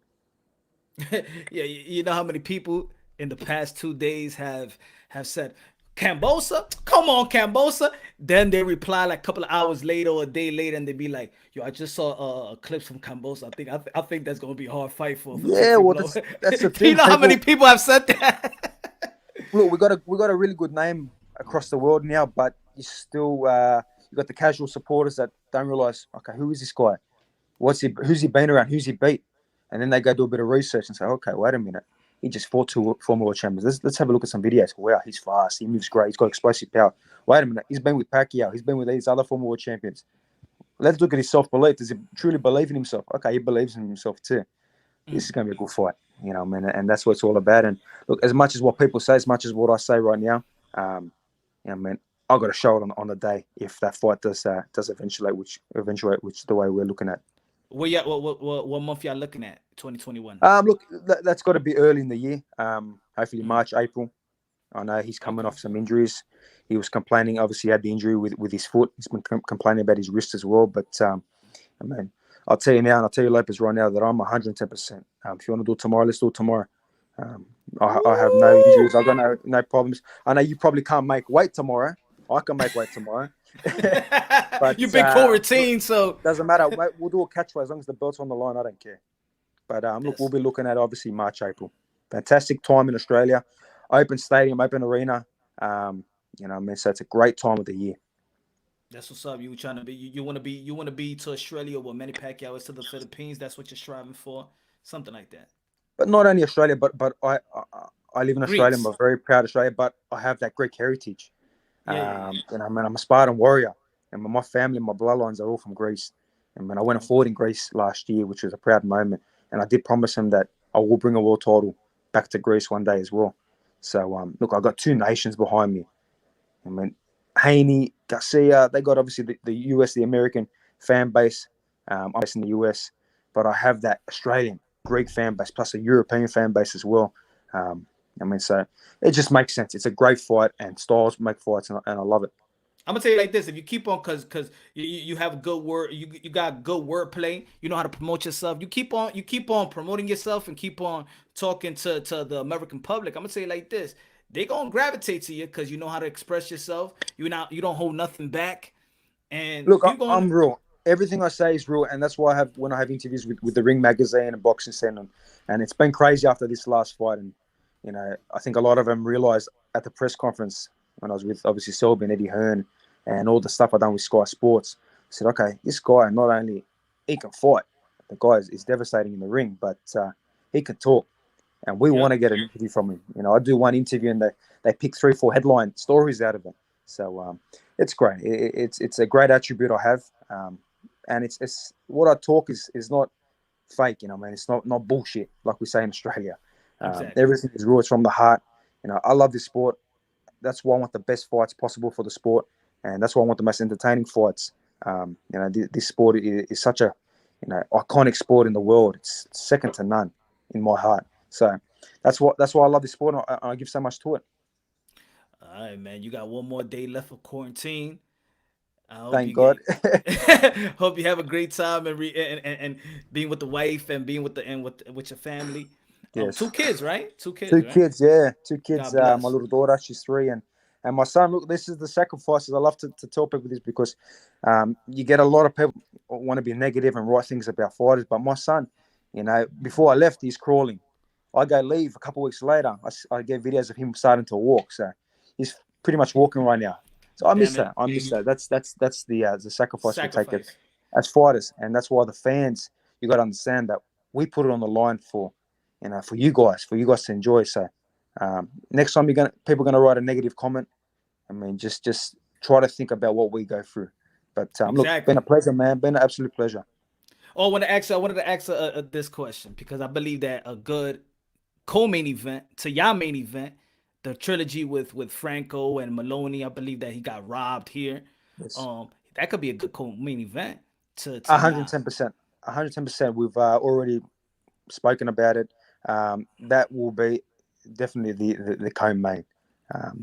Yeah, you know how many people in the past 2 days have said Kambosa? Come on, Kambosa. Then they reply like a couple of hours later or a day later, and they be like, "Yo, I just saw clips from Kambosa. I think that's gonna be a hard fight for Yeah, Teofimo well, Lopez." that's the Do you thing. know how many People people have said that? look, we got a really good name across the world now, but you still you got the casual supporters that don't realize, okay, who is this guy? Who's he been around? Who's he beat? And then they go do a bit of research and say, okay, wait a minute. He just fought two former world champions. Let's have a look at some videos. Wow, he's fast. He moves great. He's got explosive power. Wait a minute. He's been with Pacquiao. He's been with these other former world champions. Let's look at his self-belief. Does he truly believe in himself? Okay, he believes in himself too. This is going to be a good fight, man. And that's what it's all about. And look, as much as what people say, as much as what I say right now, man, I've got to show it on the day if that fight does eventuate, which the way we're looking at. What month y'all looking at? 2021. Look, that's got to be early in the year. Hopefully March, April. I know he's coming off some injuries. He was complaining. Obviously, he had the injury with his foot. He's been complaining about his wrist as well. But I mean, I'll tell you now, and I'll tell you, Lopez, right now that I'm 110%. If you want to do it tomorrow, let's do it tomorrow. I have no injuries. I've got no problems. I know you probably can't make weight tomorrow. I can make weight tomorrow. But You've been quarantined, so doesn't matter. We'll do a catchway as long as the belt's on the line. I don't care. But look, we'll be looking at obviously March, April. Fantastic time in Australia. Open stadium, open arena. So it's a great time of the year. that's what's up. You trying to be? You want to be to Australia what Manny Pacquiao is to the Philippines. That's what you're striving for, something like that. But not only Australia, but I live in Australia. Greeks. I'm a very proud Australia, but I have that Greek heritage. Yeah. I'm a Spartan warrior, and my family, my bloodlines are all from Greece. And I went and fought in Greece last year, which was a proud moment. And I did promise him that I will bring a world title back to Greece one day as well. So look, I've got two nations behind me. I mean, Haney, Garcia, they got obviously the US, the American fan base. I'm based in the US, but I have that Australian, Greek fan base, plus a European fan base as well. So it just makes sense. It's a great fight, and styles make fights, and I love it. I'm gonna tell you like this: if you keep on, cause you have good word, you got good wordplay. You know how to promote yourself. You keep on promoting yourself and keep on talking to the American public. I'm gonna say it like this: they gonna gravitate to you because you know how to express yourself. You don't hold nothing back, and look, I'm real. Everything I say is real, and that's why when I have interviews with the Ring magazine and Boxing Center, and it's been crazy after this last fight. And I think a lot of them realized at the press conference when I was with obviously Selby and Eddie Hearn and all the stuff I've done with Sky Sports. I said, okay, this guy not only he can fight, the guy is devastating in the ring, but he can talk, and we want to get an interview from him. I do one interview and they pick 3-4 headline stories out of it. So it's great. It's a great attribute I have, and it's what I talk is not fake. It's not bullshit like we say in Australia. Exactly. Everything is real. It's from the heart. I love this sport. That's why I want the best fights possible for the sport, and that's why I want the most entertaining fights. This sport is such a iconic sport in the world. It's second to none in my heart. So that's why I love this sport. And I give so much to it. All right, man. You got one more day left of quarantine. I hope Thank God. hope you have a great time and being with the wife and being with your family. Yes. Two kids, right? Two kids, Two right? kids, yeah. Two kids. God bless. My little daughter, she's 3, and my son. Look, this is the sacrifices. I love to tell people this because you get a lot of people want to be negative and write things about fighters. But my son, before I left, he's crawling. I go leave a couple of weeks later. I get videos of him starting to walk. So he's pretty much walking right now. So I miss that. I miss that. That's the sacrifice we take as fighters, and that's why the fans. You got to understand that we put it on the line for you guys to enjoy. So next time people are gonna write a negative comment, just try to think about what we go through. But look, been a pleasure, man. Been an absolute pleasure. Oh, I wanted to ask this question because I believe that a good co-main event to your main event, the trilogy with Franco and Maloney, I believe that he got robbed here. Yes. That could be a good co-main event to 110%. 110%. We've already spoken about it. That will be definitely the co-main.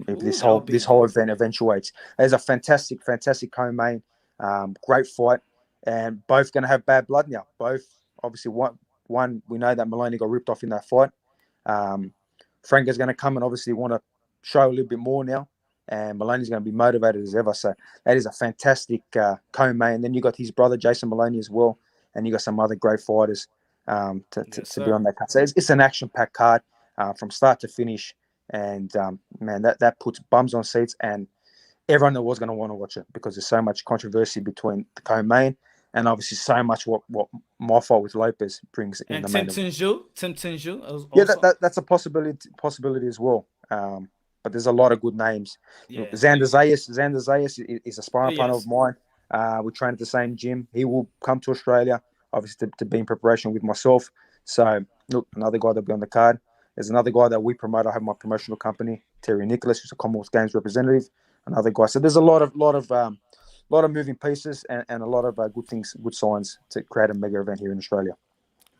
If this whole event eventuates, there's a fantastic co-main, great fight, and both going to have bad blood now. Both obviously one we know that Maloney got ripped off in that fight. Franco's going to come and obviously want to show a little bit more now, and Maloney's going to be motivated as ever. So that is a fantastic co-main. And then you got his brother Jason Maloney as well, and you got some other great fighters to be on that card. So it's an action-packed card from start to finish, and man, that puts bums on seats, and everyone that was going to want to watch it because there's so much controversy between the co-main and obviously so much what my fight with Lopez brings in the main event. Tim Tinju. Yeah, that's a possibility as well. But there's a lot of good names. Yeah. Xander Zayas is a sparring partner of mine. We train at the same gym. He will come to Australia, obviously, to be in preparation with myself. So, look, another guy that'll be on the card. There's another guy that we promote. I have my promotional company, Terry Nicholas, who's a Commonwealth Games representative. Another guy. So there's a lot of moving pieces and a lot of good things, good signs to create a mega event here in Australia.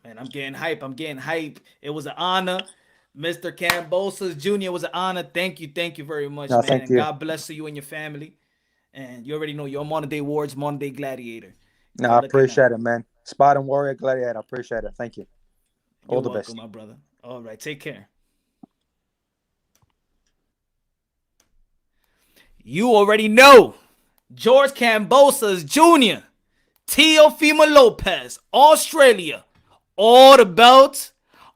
Man, I'm getting hype. It was an honor. Mr. Kambosos Jr. It was an honor. Thank you very much, man. Thank you. God bless you and your family. And you already know you're a modern day warrior, modern day gladiator. No, I appreciate it, man. Spartan warrior, gladiator. I appreciate it. Thank you. All the best, my brother. All right, take care. You already know George Kambosos Jr., Teofimo Lopez, Australia, all the belts,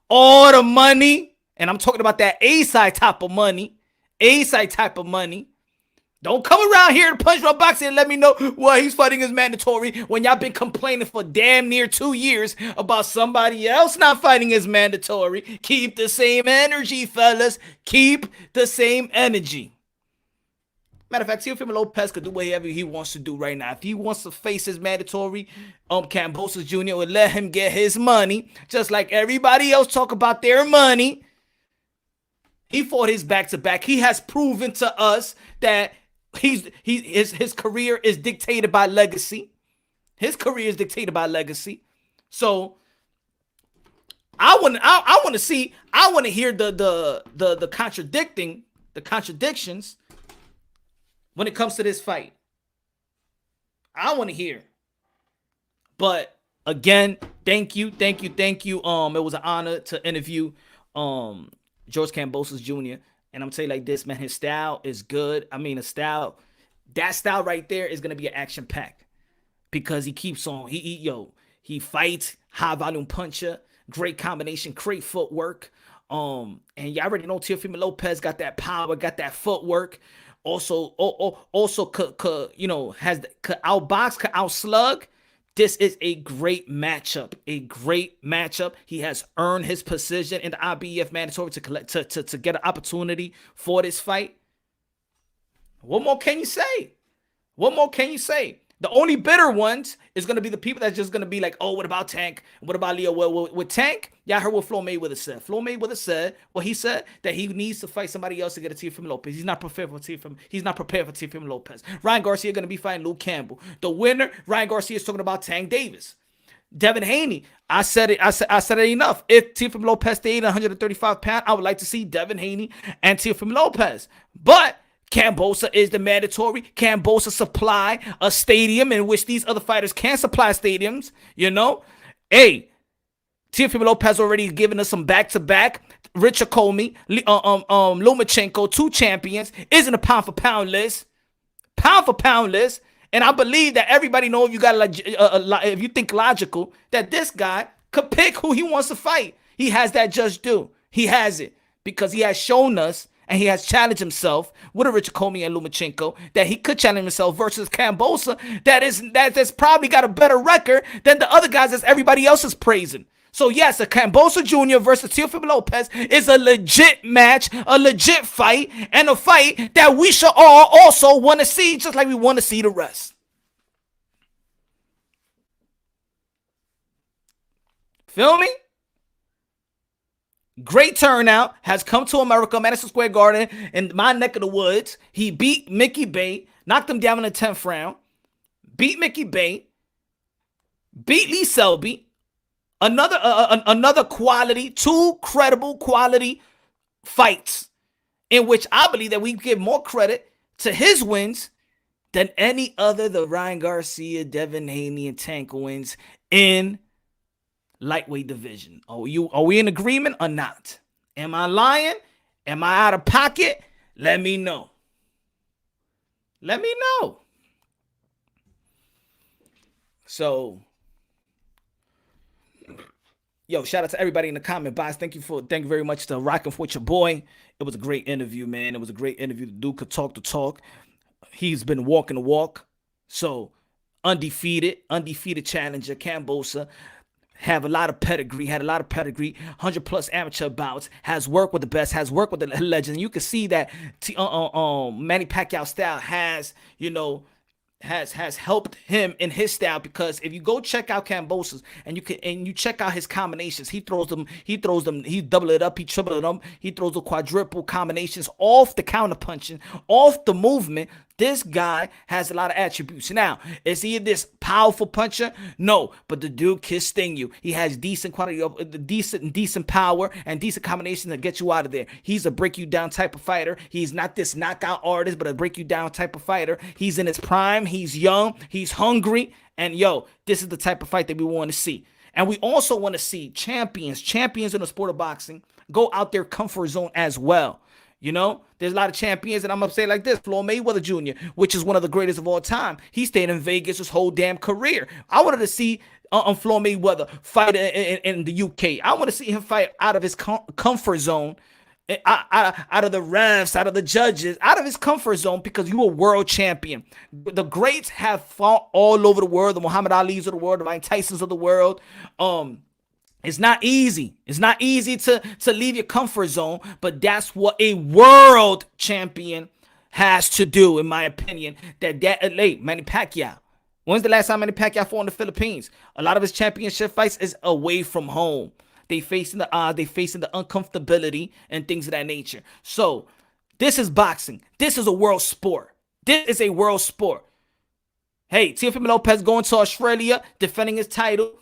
all the money, and I'm talking about that A-side type of money. Don't come around here to punch my boxing and let me know why he's fighting is mandatory when y'all been complaining for damn near 2 years about somebody else not fighting is mandatory. Keep the same energy, fellas. Keep the same energy. Matter of fact, Teofimo Lopez could do whatever he wants to do right now. If he wants to face his mandatory, Kambosos Jr. would let him get his money, just like everybody else talk about their money. He fought his back-to-back. He has proven to us that his career is dictated by legacy. So I want to hear the contradictions when it comes to this fight. I want to hear. But again, thank you. It was an honor to interview George Kambosos Jr. And I'm telling you like this, man, his style is good. I mean, that style right there is gonna be an action pack because he keeps on. He fights high volume puncher, great combination, great footwork. And y'all already know Teofimo Lopez got that power, got that footwork. Also could outbox, could outslug. This is a great matchup. He has earned his position in the IBF mandatory to get an opportunity for this fight. What more can you say? The only bitter ones is going to be the people that's just going to be like, oh, what about Tank? What about Leo? Well, with Tank, y'all heard what Flo Mayweather said. He said that he needs to fight somebody else to get a Teofimo Lopez. He's not prepared for Teofimo Lopez. Ryan Garcia going to be fighting Luke Campbell. The winner, Ryan Garcia is talking about Tank Davis. Devin Haney, I said it enough. If Teofimo Lopez stayed 135 pounds, I would like to see Devin Haney and Teofimo Lopez. But Kambosos is the mandatory. Kambosos supply a stadium in which these other fighters can't supply stadiums. Hey, Teofimo Lopez already given us some back-to-back. Richard Comey, Lomachenko, 2 champions, is in the pound for pound list. And I believe that everybody knows if you think logical, that this guy could pick who he wants to fight. He has that just due. He has it because he has shown us. And he has challenged himself with a Richard Comey and Lomachenko that he could challenge himself versus Kambosos that's probably got a better record than the other guys that everybody else is praising. So yes, a Kambosos Jr. versus Teofimo Lopez is a legit match, a legit fight, and a fight that we should all also want to see, just like we want to see the rest. Feel me? Great turnout, has come to America, Madison Square Garden, in my neck of the woods. He beat Mickey Bay, knocked him down in the 10th round, beat Mickey Bay, beat Lee Selby. Another quality, 2 credible quality fights in which I believe that we give more credit to his wins than any other the Ryan Garcia, Devin Haney, and Tank wins in lightweight division. Are we in agreement or not? Am I lying? Am I out of pocket? Let me know. Let me know. So, yo, shout out to everybody in the comment box. Thank you very much to rocking with your boy. It was a great interview, man. It was a great interview. The dude could talk the talk. He's been walking the walk. So, undefeated challenger, Kambosos. Had a lot of pedigree, 100 plus amateur bouts, has worked with the best, has worked with the legends. You can see that Manny Pacquiao style has, has helped him in his style, because if you go check out Kambosos and you check out his combinations, he double it up, he triple it up, he throws the quadruple combinations off the counter punching, off the movement. This guy has a lot of attributes. Now, is he this powerful puncher? No, but the dude can sting you. He has decent quality of decent power and decent combinations that get you out of there. He's a break you down type of fighter. He's not this knockout artist, but a break you down type of fighter. He's in his prime. He's young. He's hungry. And this is the type of fight that we want to see. And we also want to see champions in the sport of boxing go out their comfort zone as well. There's a lot of champions, and I'm going to say it like this. Floyd Mayweather Jr., which is one of the greatest of all time. He stayed in Vegas his whole damn career. I wanted to see Floyd Mayweather fight in the UK. I want to see him fight out of his comfort zone, out of the refs, out of the judges, out of his comfort zone, because you a world champion. The greats have fought all over the world. The Muhammad Ali's of the world, the Mike Tyson's of the world. It's not easy. It's not easy to leave your comfort zone, but that's what a world champion has to do, in my opinion. Manny Pacquiao. When's the last time Manny Pacquiao fought in the Philippines? A lot of his championship fights is away from home. They facing the odds, they facing the uncomfortability and things of that nature. So, this is boxing. This is a world sport. This is a world sport. Hey, Teofimo Lopez going to Australia, defending his title.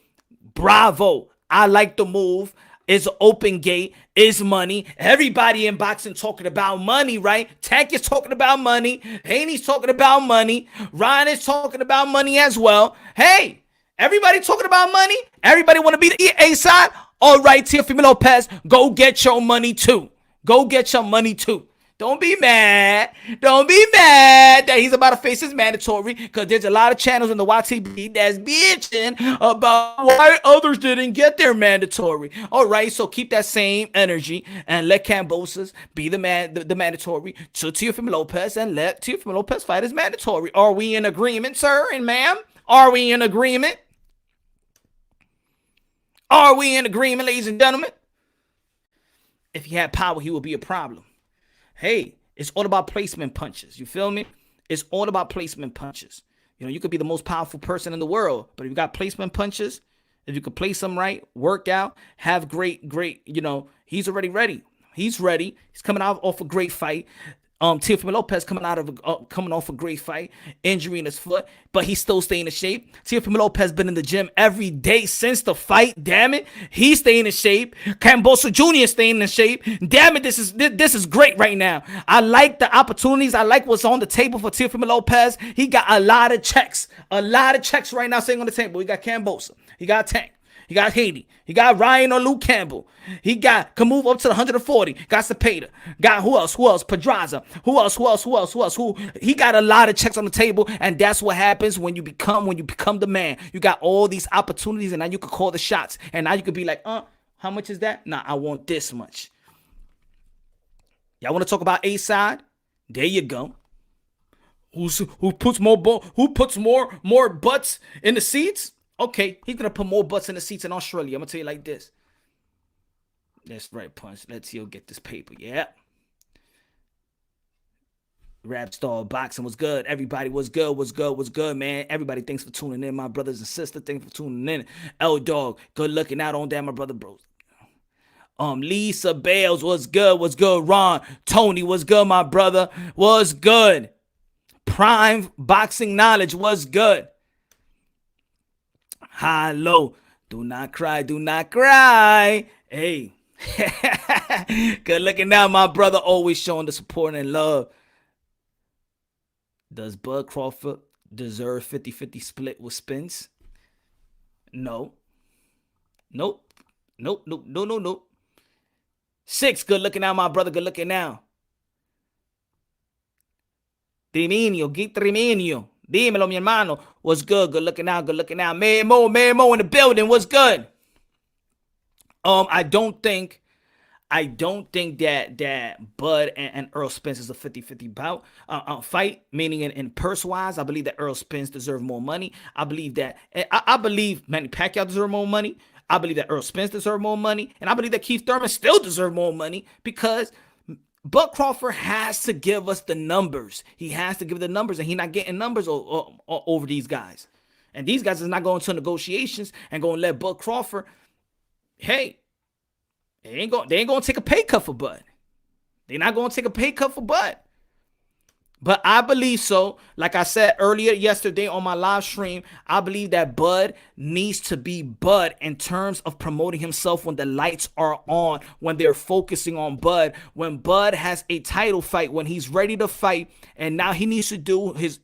Bravo. I like the move. It's an open gate. It's money. Everybody in boxing talking about money, right? Tank is talking about money. Haney's talking about money. Ryan is talking about money as well. Hey, everybody talking about money? Everybody want to be the A side? All right, Teofimo Lopez, go get your money too. Go get your money too. Don't be mad. Don't be mad that he's about to face his mandatory, because there's a lot of channels in the YTB that's bitching about why others didn't get their mandatory. All right, so keep that same energy and let Kambosos be the mandatory to Teofimo Lopez, and let Teofimo Lopez fight his mandatory. Are we in agreement, sir and ma'am? Are we in agreement? Are we in agreement, ladies and gentlemen? If he had power, he would be a problem. Hey, it's all about placement punches. You feel me? It's all about placement punches. You could be the most powerful person in the world, but if you got placement punches, if you could place them right, work out, have great, he's already ready. He's ready. He's coming out off a great fight. Teofimo Lopez coming off a great fight, injury in his foot, but he's still staying in shape. Teofimo Lopez been in the gym every day since the fight. Damn it, he's staying in shape. Kambosos Jr. staying in shape. Damn it, this is great right now. I like the opportunities. I like what's on the table for Teofimo Lopez. He got a lot of checks right now sitting on the table. He got Kambosos. He got Tank. He got Haiti. He got Ryan or Luke Campbell. He can move up to the 140. Got Cepeda. Got who else? Pedraza. Who else? He got a lot of checks on the table, and that's what happens when you become the man. You got all these opportunities, and now you can call the shots. And now you could be like, how much is that? Nah, I want this much. Y'all want to talk about A side? There you go. Who puts more butts in the seats? Okay, he's going to put more butts in the seats in Australia. I'm going to tell you like this. That's right, Punch. Let's get this paper. Yeah. Rap Star Boxing was good. Everybody was good, man. Everybody, thanks for tuning in, my brothers and sisters. Thanks for tuning in. L-Dog, good looking out on that, my brother, bros. Lisa Bales was good. Ron, Tony was good, my brother. Was good. Prime Boxing Knowledge was good. High, low, do not cry. Hey, good looking out, my brother, always showing the support and love. Does Bud Crawford deserve 50-50 split with Spence? No. Nope. 6, good looking out, my brother, good looking out. Diminio, Gitriminio. Dímelo, mi hermano. What's good? Good looking out, good looking out. Memo in the building. What's good? I don't think that Bud and Earl Spence is a 50-50 bout fight, meaning in purse wise. I believe that Earl Spence deserves more money. I believe that I believe Manny Pacquiao deserves more money. I believe that Earl Spence deserves more money, and I believe that Keith Thurman still deserves more money because Bud Crawford has to give us the numbers. He has to give the numbers, and he's not getting numbers over these guys. And these guys is not going to negotiations and going to let Bud Crawford, hey, they ain't going to take a pay cut for Bud. They're not going to take a pay cut for Bud. But I believe so. Like I said earlier yesterday on my live stream, I believe that Bud needs to be Bud in terms of promoting himself when the lights are on, when they're focusing on Bud, when Bud has a title fight, when he's ready to fight, and now he needs to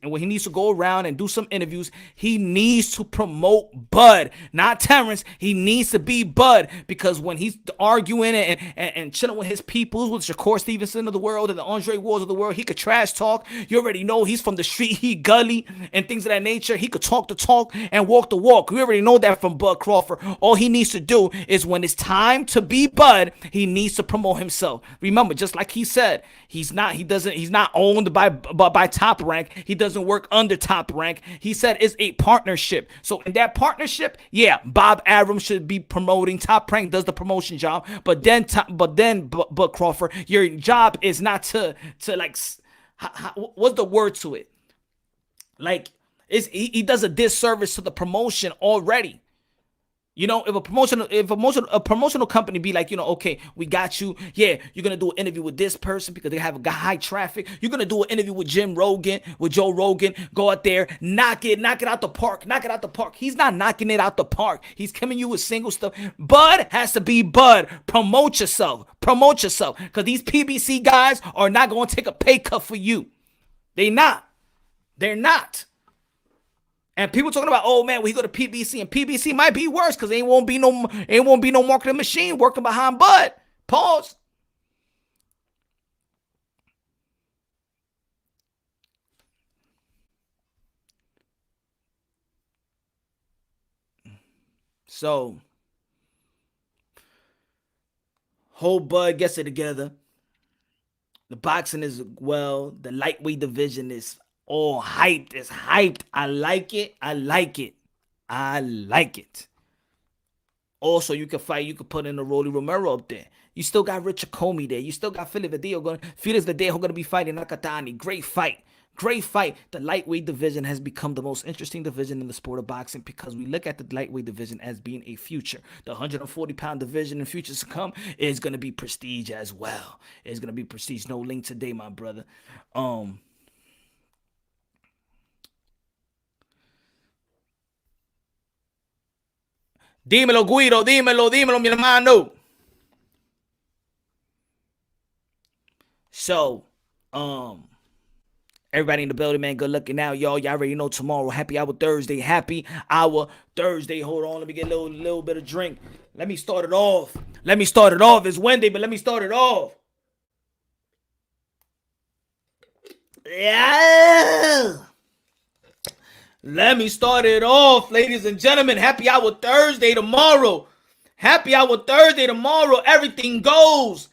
when he needs to go around and do some interviews, he needs to promote Bud, not Terrence. He needs to be Bud, because when he's arguing and chilling with his peoples, with Shakur Stevenson of the world and the Andre Wars of the world, he could trash talk. You already know he's from the street, he gully, and things of that nature. He could talk the talk and walk the walk. We already know that from Bud Crawford. All he needs to do is when it's time to be Bud, he needs to promote himself. Remember, just like he said, he's not owned by Top Rank. He doesn't work under Top Rank. He said it's a partnership. So in that partnership, yeah, Bob Arum should be promoting. Top Rank does the promotion job, but then Bud Crawford, your job is not to like. What's the word to it? Like, he does a disservice to the promotion already. You know, if a promotional company be like, you know, okay, we got you. Yeah, you're gonna do an interview with this person because they have high traffic. You're gonna do an interview with Joe Rogan. Go out there, knock it out the park. He's not knocking it out the park. He's coming you with single stuff. Bud has to be Bud. Promote yourself, because these PBC guys are not gonna take a pay cut for you. They're not. And people talking about, oh man, we go to PBC, and PBC might be worse because it won't be no marketing machine working behind Bud. Pause. So, whole Bud gets it together. The boxing is well. The lightweight division is all hyped. It's hyped. I like it. Also, you can fight. You can put in a Rolly Romero up there. You still got Richard Comey there. You still got Felix Verdejo going to be fighting Nakatani. Great fight. The lightweight division has become the most interesting division in the sport of boxing because we look at the lightweight division as being a future. The 140-pound division in futures to come is going to be prestige as well. It's going to be prestige. No link today, my brother. Dímelo, Guido. Dímelo, mi hermano. So, everybody in the building, man, good looking out, y'all. Y'all already know tomorrow, Happy Hour Thursday. Hold on, let me get a little bit of drink. Let me start it off. It's Wednesday, but let me start it off. Yeah. Let me start it off, ladies and gentlemen. Happy Hour Thursday tomorrow. Everything goes.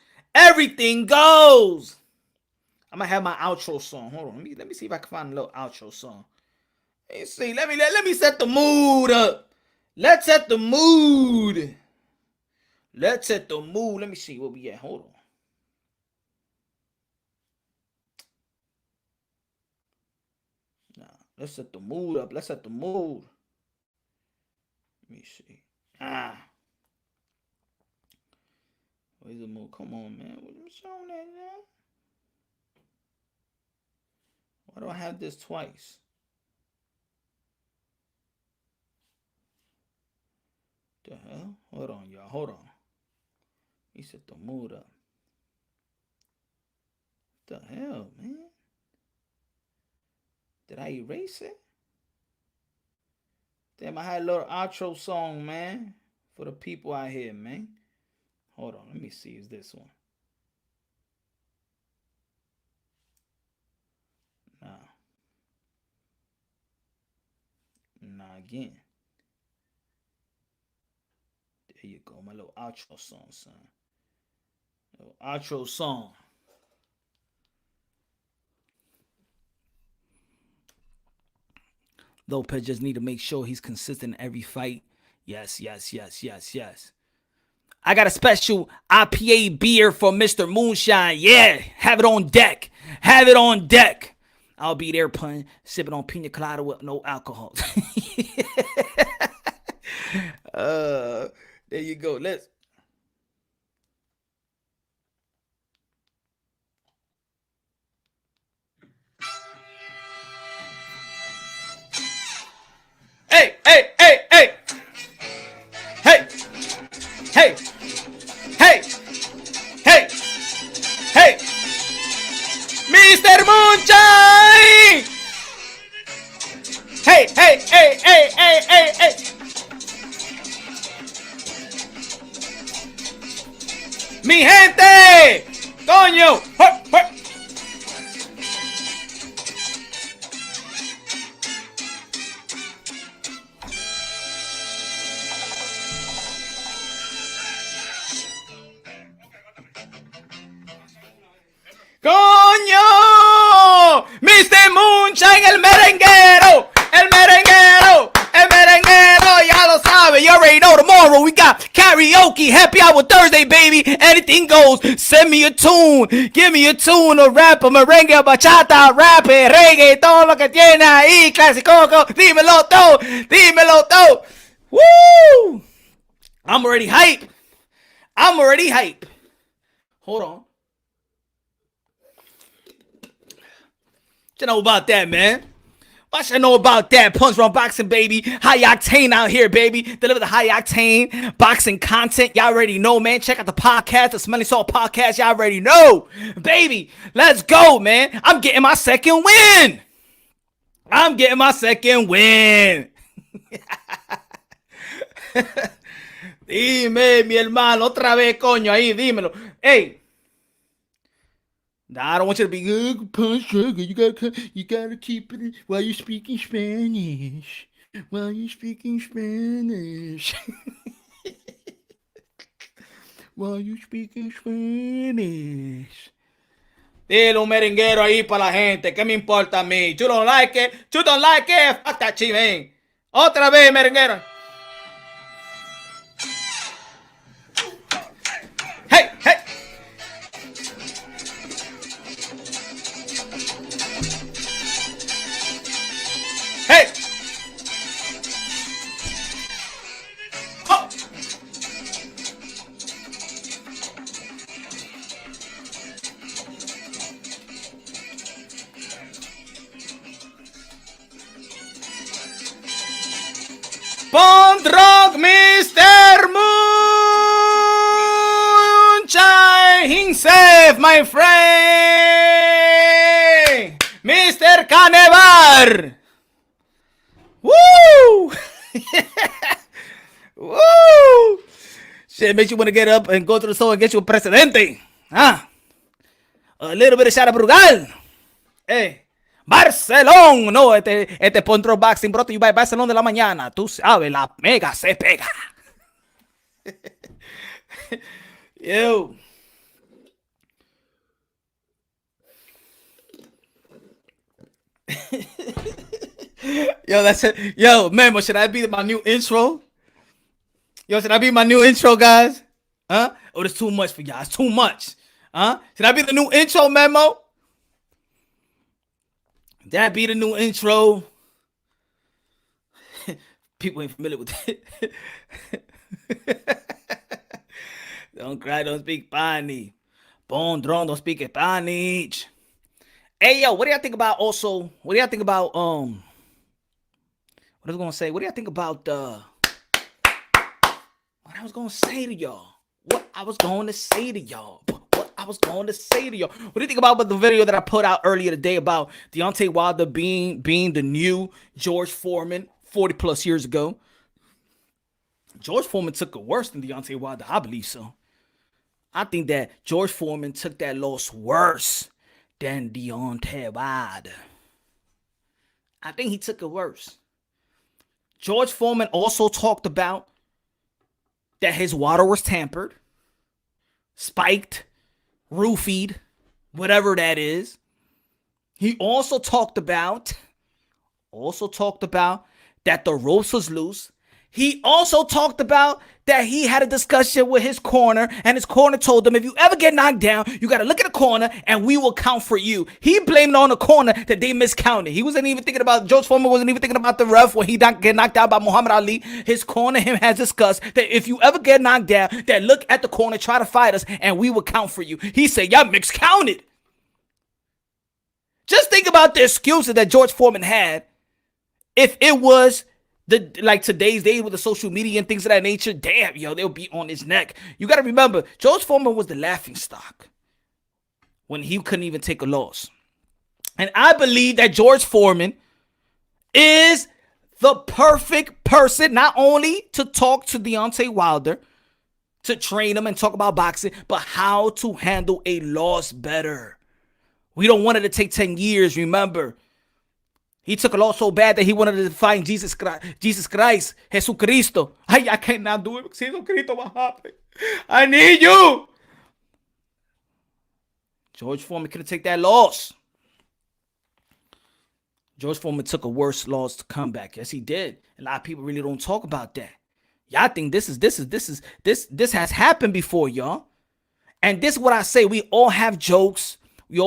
I'm gonna have my outro song. Hold on. Let me see if I can find a little outro song. Let's see. Let me set the mood up. Let's set the mood. Let me see where we at. Hold on. Let's set the mood up. Let me see. Where's the mood? Come on, man. What are you showing that now? Why do I have this twice? The hell? Hold on, y'all. Hold on. He set the mood up. What the hell, man? Did I erase it? Damn, I had a little outro song, man, for the people out here, man. Hold on, let me see. Is this one? Nah. again. There you go, my little outro song, son. Little outro song. Lopez just need to make sure he's consistent in every fight. Yes. I got a special IPA beer for Mr. Moonshine. Yeah, have it on deck. I'll be there sipping on pina colada with no alcohol. There you go. Let's. Hey. Mr. Moonshine! Hey. Mi gente! Coño! ¡Coño! ¡Mr. Moonshine, el merenguero! Ya lo sabe, you already know. Tomorrow we got karaoke, happy hour Thursday, baby. Anything goes. Send me a tune. Give me a tune, a rap, a merengue, bachata, rap, reggae, todo lo que tiene ahí. Clasicoco, dímelo todo. Woo! I'm already hype. Hold on. What you know about that, man? What you know about that? Punch Run Boxing, baby. High octane out here, baby. Deliver the high octane boxing content. Y'all already know, man. Check out the podcast, the Smelly Salt podcast. Y'all already know. Baby, let's go, man. I'm getting my second win. Dime, mi hermano, otra vez, coño, ahí, dímelo. Hey. Nah, I don't want you to be good, punch sugar. You gotta keep it while you're speaking Spanish. Dile un merenguero ahí para la gente. ¿Qué me importa a mí? You don't like it? Fuck that shit, man. Otra vez, merenguero. Hey. Oh. Pondrog Mr. Moonshine himself, my friend, Mr. Canevar. Woo! Woo! Shit makes you want to get up and go to the store and get you a presidente. A little bit of shot of Brugal. Hey. Barcelona, no, este Pondro Boxing brought to you by Barcelona de la mañana. Tú sabes, la mega se pega. Yo. Yo, that's it. Yo, Memo, should I be my new intro? Should I be my new intro, guys? Huh? Oh, it's too much for y'all. It's too much. Huh? Should I be the new intro, Memo? That be the new intro. People ain't familiar with it. Don't cry, don't speak Spanish. Bondron, don't speak Spanish. Hey, yo, what do y'all think about also? What do y'all think about, what I was going to say? What do y'all think about, what I was going to say to y'all? What I was going to say to y'all? What do you think about the video that I put out earlier today about Deontay Wilder being the new George Foreman 40 plus years ago? George Foreman took it worse than Deontay Wilder. I believe so. I think that George Foreman took that loss worse than Deontay Wilder. I think he took it worse. George Foreman also talked about that his water was tampered, spiked, roofied, whatever that is. He also talked about that the ropes was loose. He also talked about that he had a discussion with his corner, and his corner told him, if you ever get knocked down, you got to look at the corner and we will count for you. He blamed on the corner that they miscounted. He wasn't even thinking about, George Foreman wasn't even thinking about the ref when he get knocked out by Muhammad Ali. His corner, him, has discussed that if you ever get knocked down, that look at the corner, try to fight us, and we will count for you. He said, y'all miscounted. Just think about the excuses that George Foreman had if it was like today's days with the social media and things of that nature. Damn, yo, they'll be on his neck. You got to remember, George Foreman was the laughing stock when he couldn't even take a loss. And I believe that George Foreman is the perfect person not only to talk to Deontay Wilder, to train him and talk about boxing, but how to handle a loss better. We don't want it to take 10 years, remember. He took a loss so bad that he wanted to find Jesus Christ, Jesucristo. I cannot do it. Jesucristo, what happened? I need you. George Foreman couldn't take that loss. George Foreman took a worse loss to come back. Yes, he did. A lot of people really don't talk about that. Y'all think this has happened before, y'all. And this is what I say. We all have jokes. But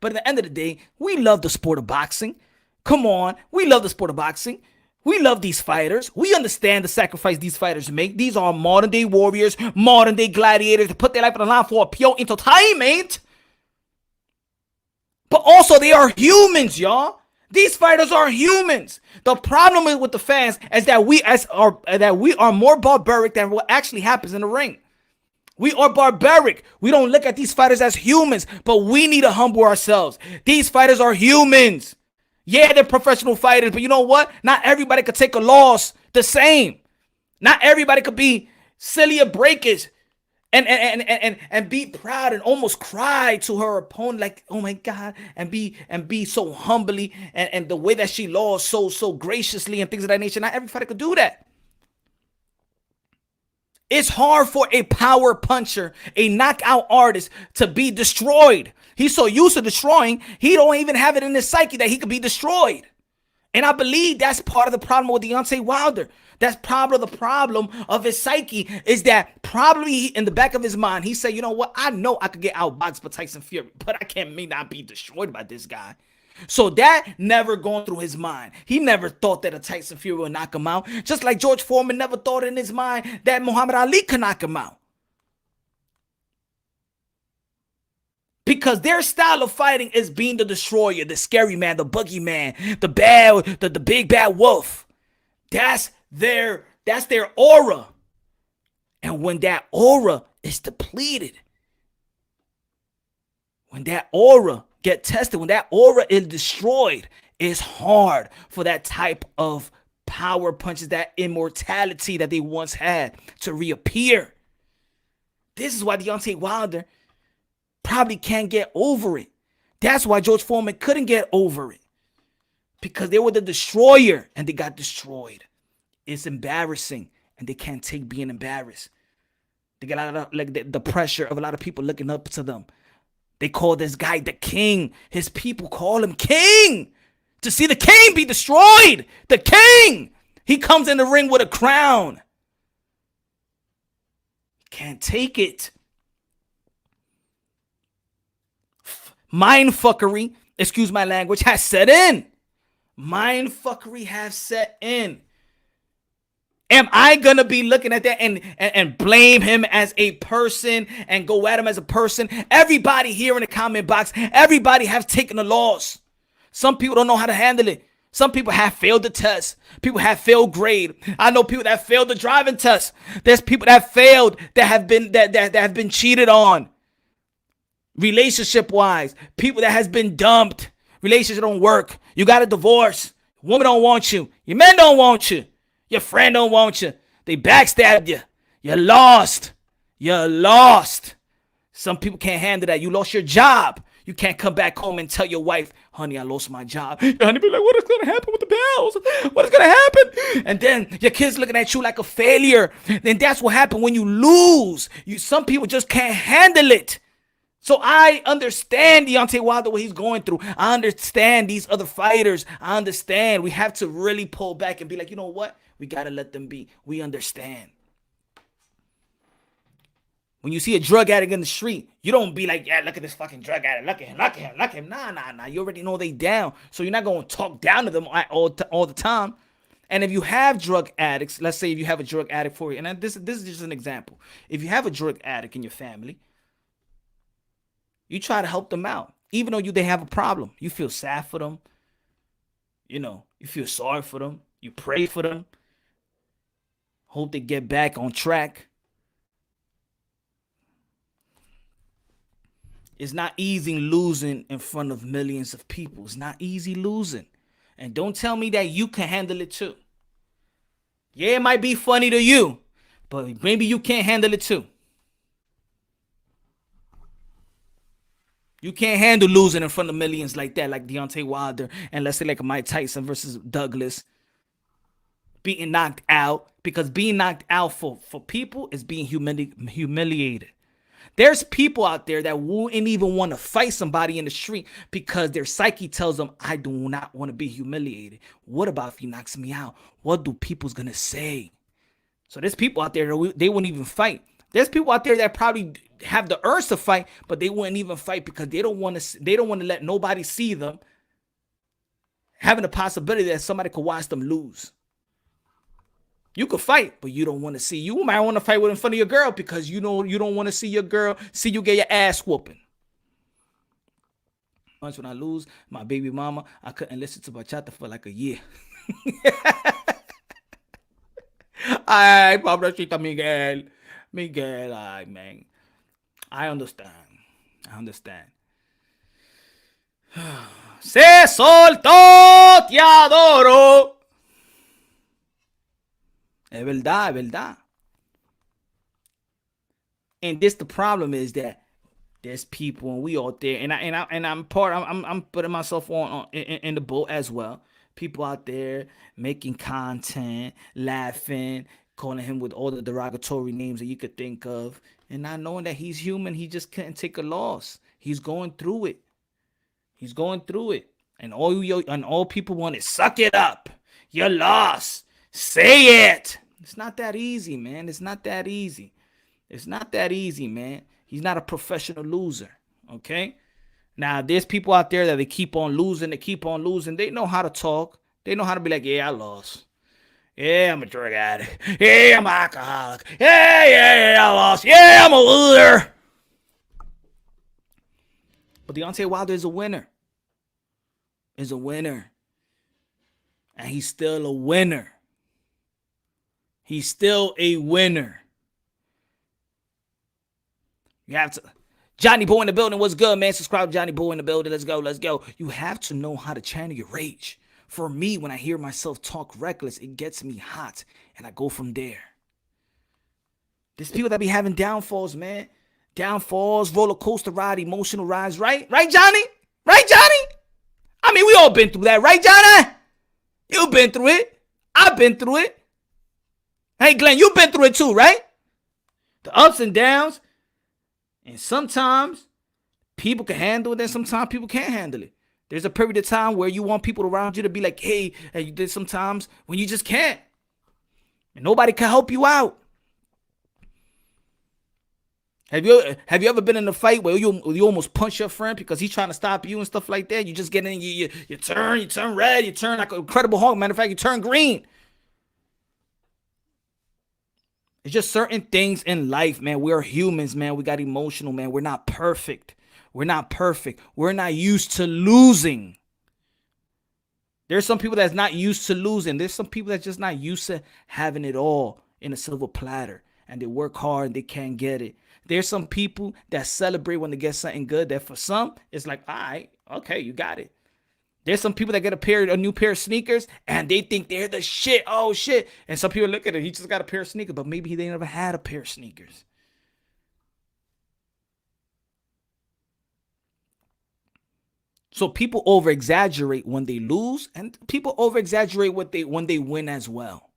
at the end of the day, we love the sport of boxing. Come on. We love the sport of boxing. We love these fighters. We understand the sacrifice these fighters make. These are modern day warriors, modern day gladiators to put their life on the line for a pure entertainment. But also they are humans, y'all. These fighters are humans. The problem with the fans is that we are more barbaric than what actually happens in the ring. We are barbaric. We don't look at these fighters as humans, but we need to humble ourselves. These fighters are humans. Yeah, they're professional fighters, but you know what? Not everybody could take a loss the same. Not everybody could be silly or breakage and be proud and almost cry to her opponent like, oh my God, and be so humbly and the way that she lost so graciously and things of that nature. Not every fighter could do that. It's hard for a power puncher, a knockout artist, to be destroyed. He's so used to destroying, he don't even have it in his psyche that he could be destroyed. And I believe that's part of the problem with Deontay Wilder. That's probably the problem of his psyche, is that probably in the back of his mind, he said, you know what? I know I could get outboxed by Tyson Fury, but may not be destroyed by this guy. So that never gone through his mind. He never thought that a Tyson Fury would knock him out. Just like George Foreman never thought in his mind that Muhammad Ali could knock him out. Because their style of fighting is being the destroyer, the scary man, the boogeyman, the big bad wolf. That's their aura. And when that aura is depleted, when that aura get tested, when that aura is destroyed, it's hard for that type of power punches, that immortality that they once had, to reappear. This is why Deontay Wilder probably can't get over it. That's why George Foreman couldn't get over it. Because they were the destroyer and they got destroyed. It's embarrassing and they can't take being embarrassed. They get a lot of, like, the pressure of a lot of people looking up to them. They call this guy the king. His people call him king. To see the king be destroyed. The king. He comes in the ring with a crown. Can't take it. Mind fuckery, excuse my language, has set in. Mind fuckery has set in. Am I going to be looking at that and blame him as a person and go at him as a person? Everybody here in the comment box, everybody has taken a loss. Some people don't know how to handle it. Some people have failed the test. People have failed grade. I know people that failed the driving test. There's people that failed that have been cheated on. Relationship wise, people that has been dumped. Relationship don't work. You got a divorce. Woman don't want you. Your man don't want you. Your friend don't want you. They backstabbed you. You're lost. You're lost. Some people can't handle that. You lost your job. You can't come back home and tell your wife, honey, I lost my job. Your honey be like, what is going to happen with the bills? What is going to happen? And then your kids looking at you like a failure. Then that's what happens when you lose. Some people just can't handle it. So I understand Deontay Wilder, what he's going through. I understand these other fighters. I understand. We have to really pull back and be like, you know what? We got to let them be. We understand. When you see a drug addict in the street, you don't be like, yeah, look at this fucking drug addict. Look at him. Nah. You already know they down. So you're not going to talk down to them all the time. And if you have drug addicts, let's say if you have a drug addict for you, and this is just an example. If you have a drug addict in your family, you try to help them out. Even though they have a problem, you feel sad for them. You feel sorry for them. You pray for them. Hope they get back on track. It's not easy losing in front of millions of people. It's not easy losing. And don't tell me that you can handle it too. Yeah, it might be funny to you, but maybe you can't handle it too. You can't handle losing in front of millions like that, like Deontay Wilder, and let's say like Mike Tyson versus Douglas. Being knocked out, because being knocked out for people is being humiliated. There's people out there that wouldn't even want to fight somebody in the street because their psyche tells them, I do not want to be humiliated. What about if he knocks me out? What do people's going to say? So there's people out there that they wouldn't even fight. There's people out there that probably have the urge to fight, but they wouldn't even fight because they don't want to let nobody see them having the possibility that somebody could watch them lose. You could fight, but you don't want to see. You might want to fight in front of your girl because you don't want to see your girl see you get your ass whooping. Once when I lose my baby mama, I couldn't listen to bachata for like a year. Ay, pobrecita Miguel. Miguel, ay, man. I understand. Se soltó, te adoro. Es verdad. And this the problem is that there's people and we out there, and I'm putting myself on in the boat as well. People out there making content, laughing, calling him with all the derogatory names that you could think of, and not knowing that he's human. He just couldn't take a loss. He's going through it. And all people want is suck it up. You lost. Say it. It's not that easy, man. It's not that easy, man. He's not a professional loser, okay? Now, there's people out there that they keep on losing. They know how to talk. They know how to be like, yeah, I lost. Yeah, I'm a drug addict. Yeah, I'm an alcoholic. Yeah, I lost. Yeah, I'm a loser. But Deontay Wilder is a winner. And he's still a winner. He's still a winner. You have to. Johnny Boy in the building. What's good, man? Subscribe to Johnny Boy in the building. Let's go. You have to know how to channel your rage. For me, when I hear myself talk reckless, it gets me hot. And I go from there. There's people that be having downfalls, man. Downfalls, roller coaster ride, emotional rides, right? Right, Johnny? I mean, we all been through that, right, Johnny? You've been through it. I've been through it. Hey, Glenn, you've been through it too, right? The ups and downs. And sometimes people can handle it, and sometimes people can't handle it. There's a period of time where you want people around you to be like, hey, and you did sometimes when you just can't. And nobody can help you out. Have you ever been in a fight where you almost punch your friend because he's trying to stop you and stuff like that? You just get in, you turn red, you turn like an Incredible Hulk. Matter of fact, you turn green. It's just certain things in life, man. We're humans, man. We got emotional, man. We're not perfect. We're not used to losing. There's some people that's not used to losing. There's some people that's just not used to having it all in a silver platter. And they work hard and they can't get it. There's some people that celebrate when they get something good. That for some, it's like, all right, okay, you got it. There's some people that get a new pair of sneakers and they think they're the shit. Oh, shit. And some people look at it. He just got a pair of sneakers, but maybe they never had a pair of sneakers. So people over exaggerate when they lose, and people over exaggerate when they win as well.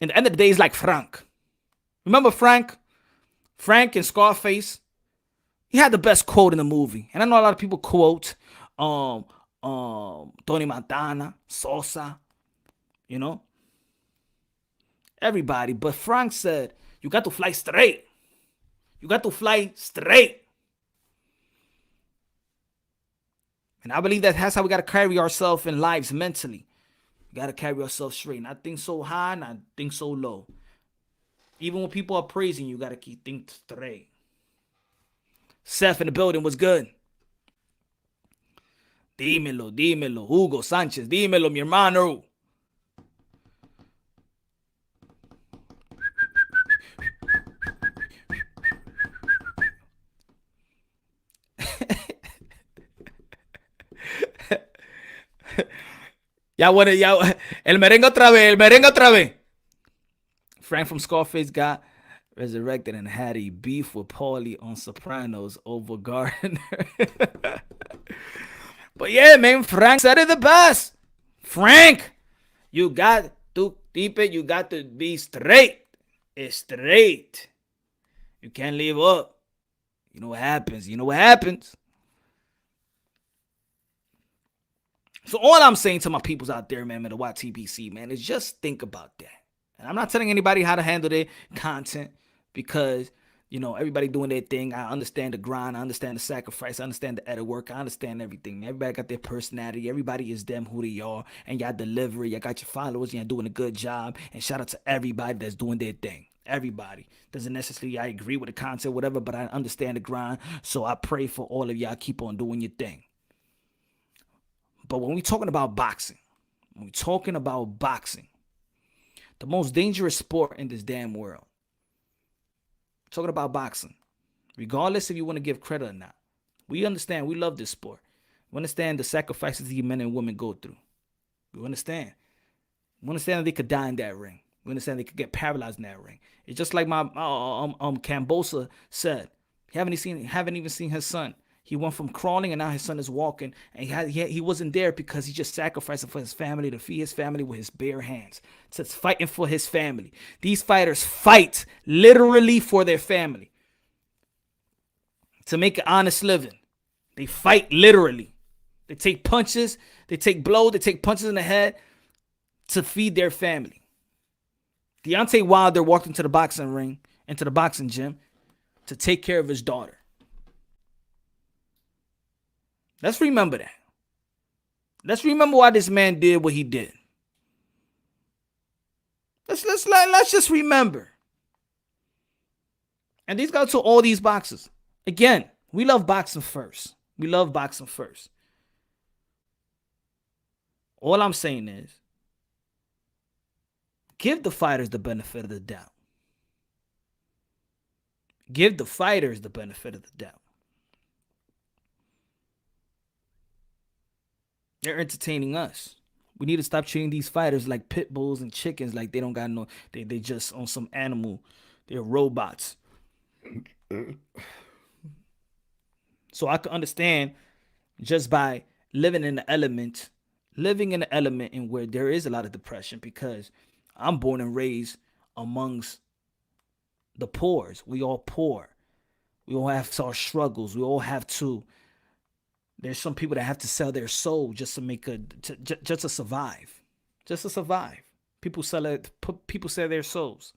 In the end of the day, it's like Frank. Remember Frank? Frank and Scarface. He had the best quote in the movie, and I know a lot of people quote Tony Montana, Sosa, you know, everybody. But Frank said, "You got to fly straight. You got to fly straight." And I believe that's how we got to carry ourselves in lives mentally. We got to carry ourselves straight. Not think so high, not think so low. Even when people are praising you, got to keep things straight. Seth in the building was good. Dímelo, dímelo. Hugo Sánchez, dímelo, mi hermano. Ya bueno, ya el merengue otra vez. Frank from Scarface got resurrected and had a beef with Paulie on Sopranos over Gardner. But yeah, man, Frank said it the best. Frank, you got to keep it. You got to be straight. It's straight. You can't leave up. You know what happens. So all I'm saying to my peoples out there, man, to watch TBC, man, is just think about that. And I'm not telling anybody how to handle their content because, you know, everybody doing their thing. I understand the grind. I understand the sacrifice. I understand the edit work. I understand everything. Everybody got their personality. Everybody is them who they are. And y'all deliver. Y'all got your followers. Y'all doing a good job. And shout out to everybody that's doing their thing. Everybody. Doesn't necessarily I agree with the content, whatever, but I understand the grind. So I pray for all of y'all. Keep on doing your thing. But when we're talking about boxing, the most dangerous sport in this damn world, talking about boxing, regardless if you want to give credit or not, we understand, we love this sport. We understand the sacrifices these men and women go through. We understand. We understand that they could die in that ring. We understand they could get paralyzed in that ring. It's just like my Kambosos said. He haven't even seen his son. He went from crawling and now his son is walking. And he wasn't there because he just sacrificed for his family, to feed his family with his bare hands. So it's fighting for his family. These fighters fight literally for their family to make an honest living. They fight literally. They take punches, they take blows, they take punches in the head to feed their family. Deontay Wilder walked into the boxing ring, into the boxing gym to take care of his daughter. Let's remember that. Let's remember why this man did what he did. Let's just remember. And these guys to all these boxers. Again, we love boxing first. All I'm saying is, give the fighters the benefit of the doubt. They're entertaining us. We need to stop treating these fighters like pit bulls and chickens, like they don't got no, they just on some animal. They're robots. So I can understand just by living in the element in where there is a lot of depression, because I'm born and raised amongst the poors. We all poor. We all have our struggles. We all have to. There's some people that have to sell their soul just to make just to survive. People sell their souls.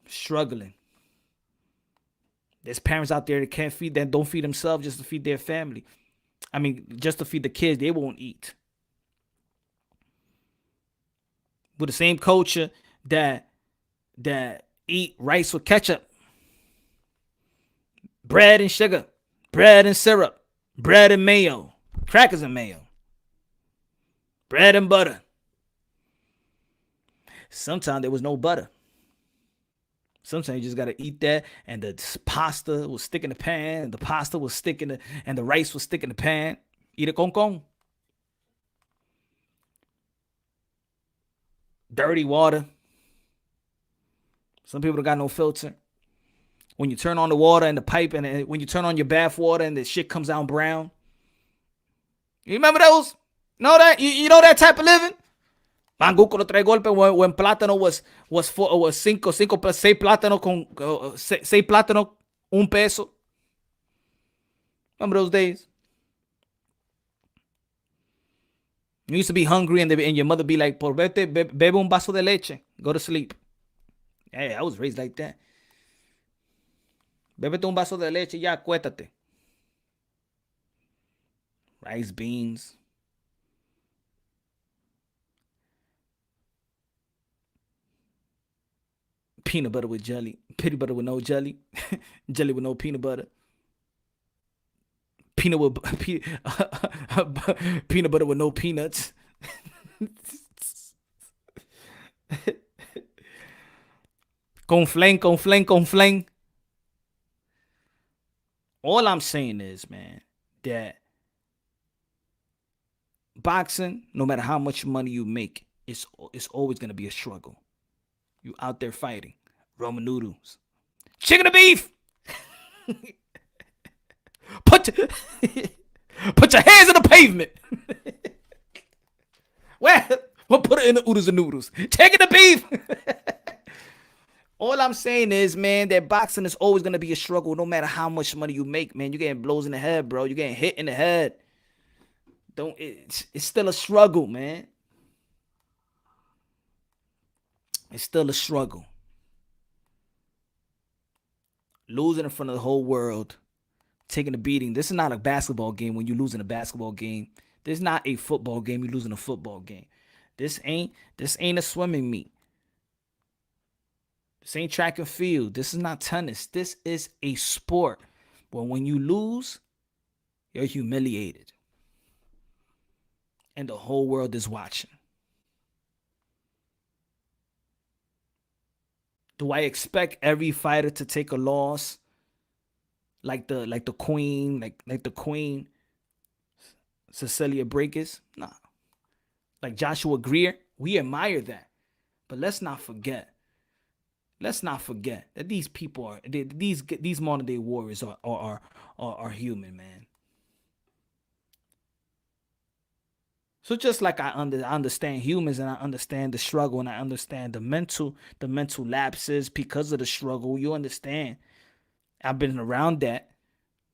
Struggling. There's parents out there that don't feed themselves just to feed their family. I mean, just to feed the kids, they won't eat. With the same culture that eat rice with ketchup, bread and sugar, bread and syrup, bread and mayo, crackers and mayo, bread and butter. Sometimes there was no butter. Sometimes you just got to eat that, and the pasta will stick in the pan, and the pasta will stick in and the rice will stick in the pan. Eat it con. Dirty water. Some people don't got no filter. When you turn on the water and the pipe, and when you turn on your bath water and the shit comes out brown. You remember those? Know that? You know that type of living? Manguco los 3 golpes when plátano was 5 plus 6 plátanos con 6 plátanos, $1. Remember those days? You used to be hungry and your mother be like, por vete, bebe un vaso de leche. Go to sleep. Hey, I was raised like that. Bébete un vaso de leche, ya, acuéstate. Rice, beans. Peanut butter with jelly. Peanut butter with no jelly. Jelly with no peanut butter. Peanut butter with no peanuts. Con flang. All I'm saying is, man, that boxing, no matter how much money you make, it's always going to be a struggle. You out there fighting. Ramen noodles. Chicken or beef? Put your hands on the pavement. Well, we'll put it in the oodles and noodles. Chicken or beef? All I'm saying is, man, that boxing is always going to be a struggle no matter how much money you make, man. You're getting blows in the head, bro. You're getting hit in the head. It's still a struggle, man. It's still a struggle. Losing in front of the whole world, taking a beating. This is not a basketball game when you're losing a basketball game. This is not a football game, you're losing a football game. This ain't a swimming meet. This ain't track and field. This is not tennis. This is a sport. But when you lose, you're humiliated. And the whole world is watching. Do I expect every fighter to take a loss like the queen, like the queen Cecilia Brækhus? Nah. Like Joshua Greer, we admire that. But let's not forget that these people are these modern day warriors are human, man. So just like I understand humans and I understand the struggle and I understand the mental lapses because of the struggle, you understand. I've been around that.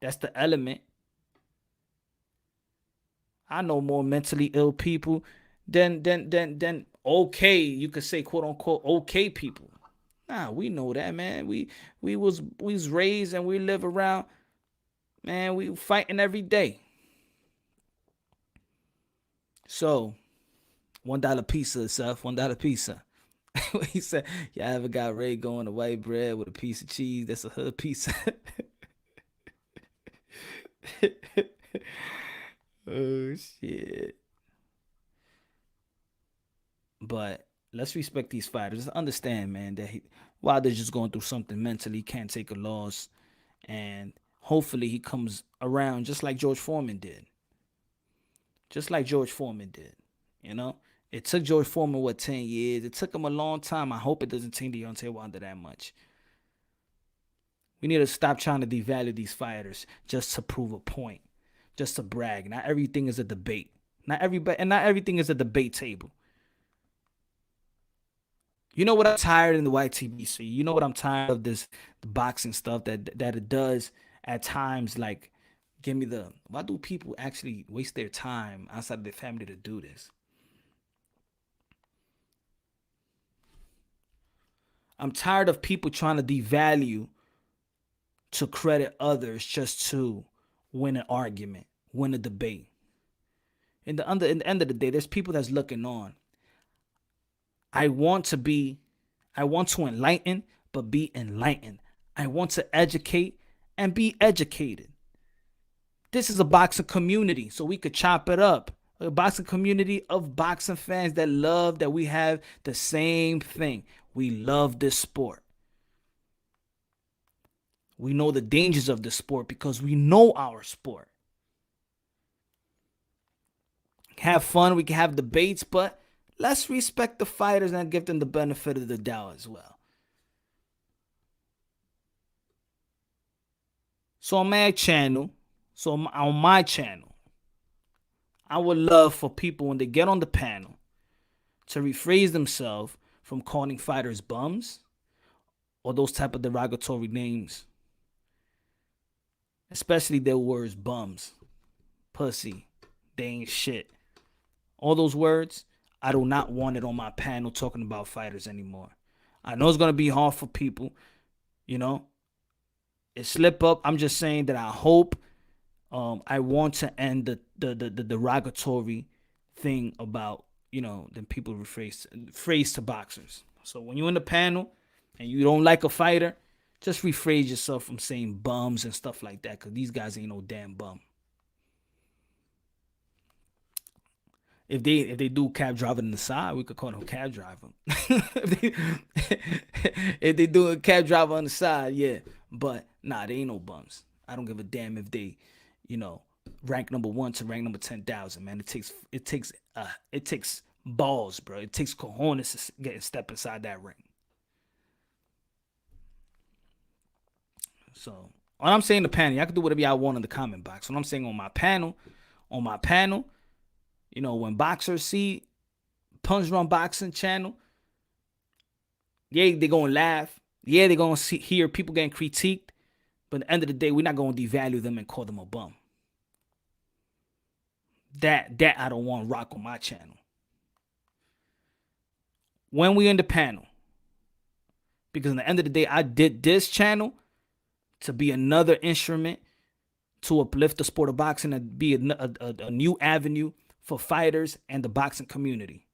That's the element. I know more mentally ill people than okay, you could say quote unquote okay people. Nah, we know that, man. We was raised and we live around, man, we fighting every day. So, $1 pizza, Seth. $1 pizza. He said, y'all ever got Ray going to white bread with a piece of cheese? That's a hood pizza. Oh, shit. But let's respect these fighters. Understand, man, that while they're just going through something mentally, he can't take a loss. And hopefully he comes around just like George Foreman did. Just like George Foreman did, you know? It took George Foreman, 10 years? It took him a long time. I hope it doesn't take Deontay Wilder that much. We need to stop trying to devalue these fighters just to prove a point, just to brag. Not everything is a debate. Not everything is a debate table. You know what I'm tired in the YTBC? You know what I'm tired of the boxing stuff that it does at times, like, give me why do people actually waste their time outside of their family to do this? I'm tired of people trying to devalue to credit others just to win an argument, win a debate. In the end of the day, there's people that's looking on. I want to enlighten, but be enlightened. I want to educate and be educated. This is a boxing community, so we could chop it up. A boxing community of boxing fans that we have the same thing. We love this sport. We know the dangers of this sport because we know our sport. Have fun, we can have debates, but let's respect the fighters and give them the benefit of the doubt as well. So on my channel, I would love for people when they get on the panel to rephrase themselves from calling fighters bums or those type of derogatory names. Especially their words bums, pussy, they ain't shit. All those words, I do not want it on my panel talking about fighters anymore. I know it's going to be hard for people, you know. It slip up. I'm just saying that I hope I want to end the derogatory thing about, you know, then people phrase to boxers. So when you're in the panel and you don't like a fighter, just rephrase yourself from saying bums and stuff like that, because these guys ain't no damn bum. If they do cab driving on the side, we could call them cab driver. if they do a cab driver on the side, yeah. But nah, they ain't no bums. I don't give a damn if they, you know, rank number 1 to rank number 10,000. Man, it takes balls, bro. It takes cojones to step inside that ring. So when I'm saying the panel, y'all can do whatever y'all want in the comment box. When I'm saying on my panel, you know, when boxers see Punch Drunk Boxing channel, yeah, they're gonna laugh. Yeah, they're gonna hear people getting critiqued. But at the end of the day, we're not gonna devalue them and call them a bum. That I don't want rock on my channel. When we're in the panel, because at the end of the day, I did this channel to be another instrument to uplift the sport of boxing and be a new avenue for fighters and the boxing community.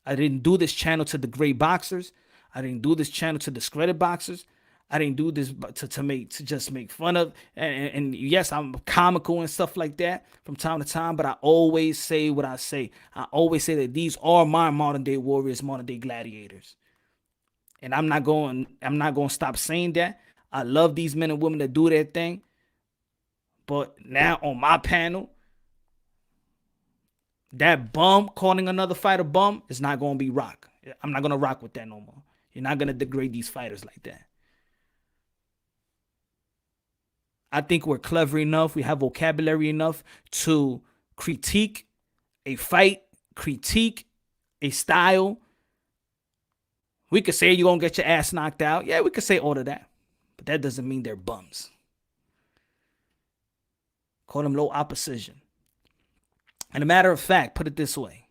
I didn't do this channel to degrade boxers. I didn't do this channel to discredit boxers. I didn't do this to just make fun of. And yes, I'm comical and stuff like that from time to time, but I always say what I say. I always say that these are my modern day warriors, modern day gladiators. And I'm not going to stop saying that. I love these men and women that do their thing. But now on my panel, that bum calling another fighter bum is not going to be rock. I'm not going to rock with that no more. You're not going to degrade these fighters like that. I think we're clever enough. We have vocabulary enough to critique a fight, critique a style. We could say you're going to get your ass knocked out. Yeah, we could say all of that. But that doesn't mean they're bums. Call them low opposition. And a matter of fact, put it this way.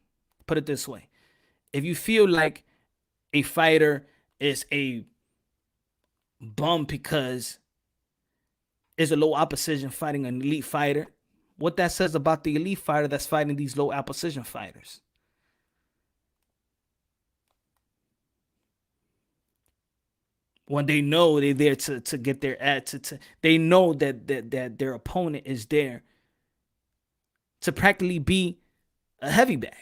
If you feel like a fighter is a bum because it's a low opposition fighting an elite fighter, what that says about the elite fighter that's fighting these low opposition fighters. When they know they're there to get their ad, they know that their opponent is there to practically be a heavy bag.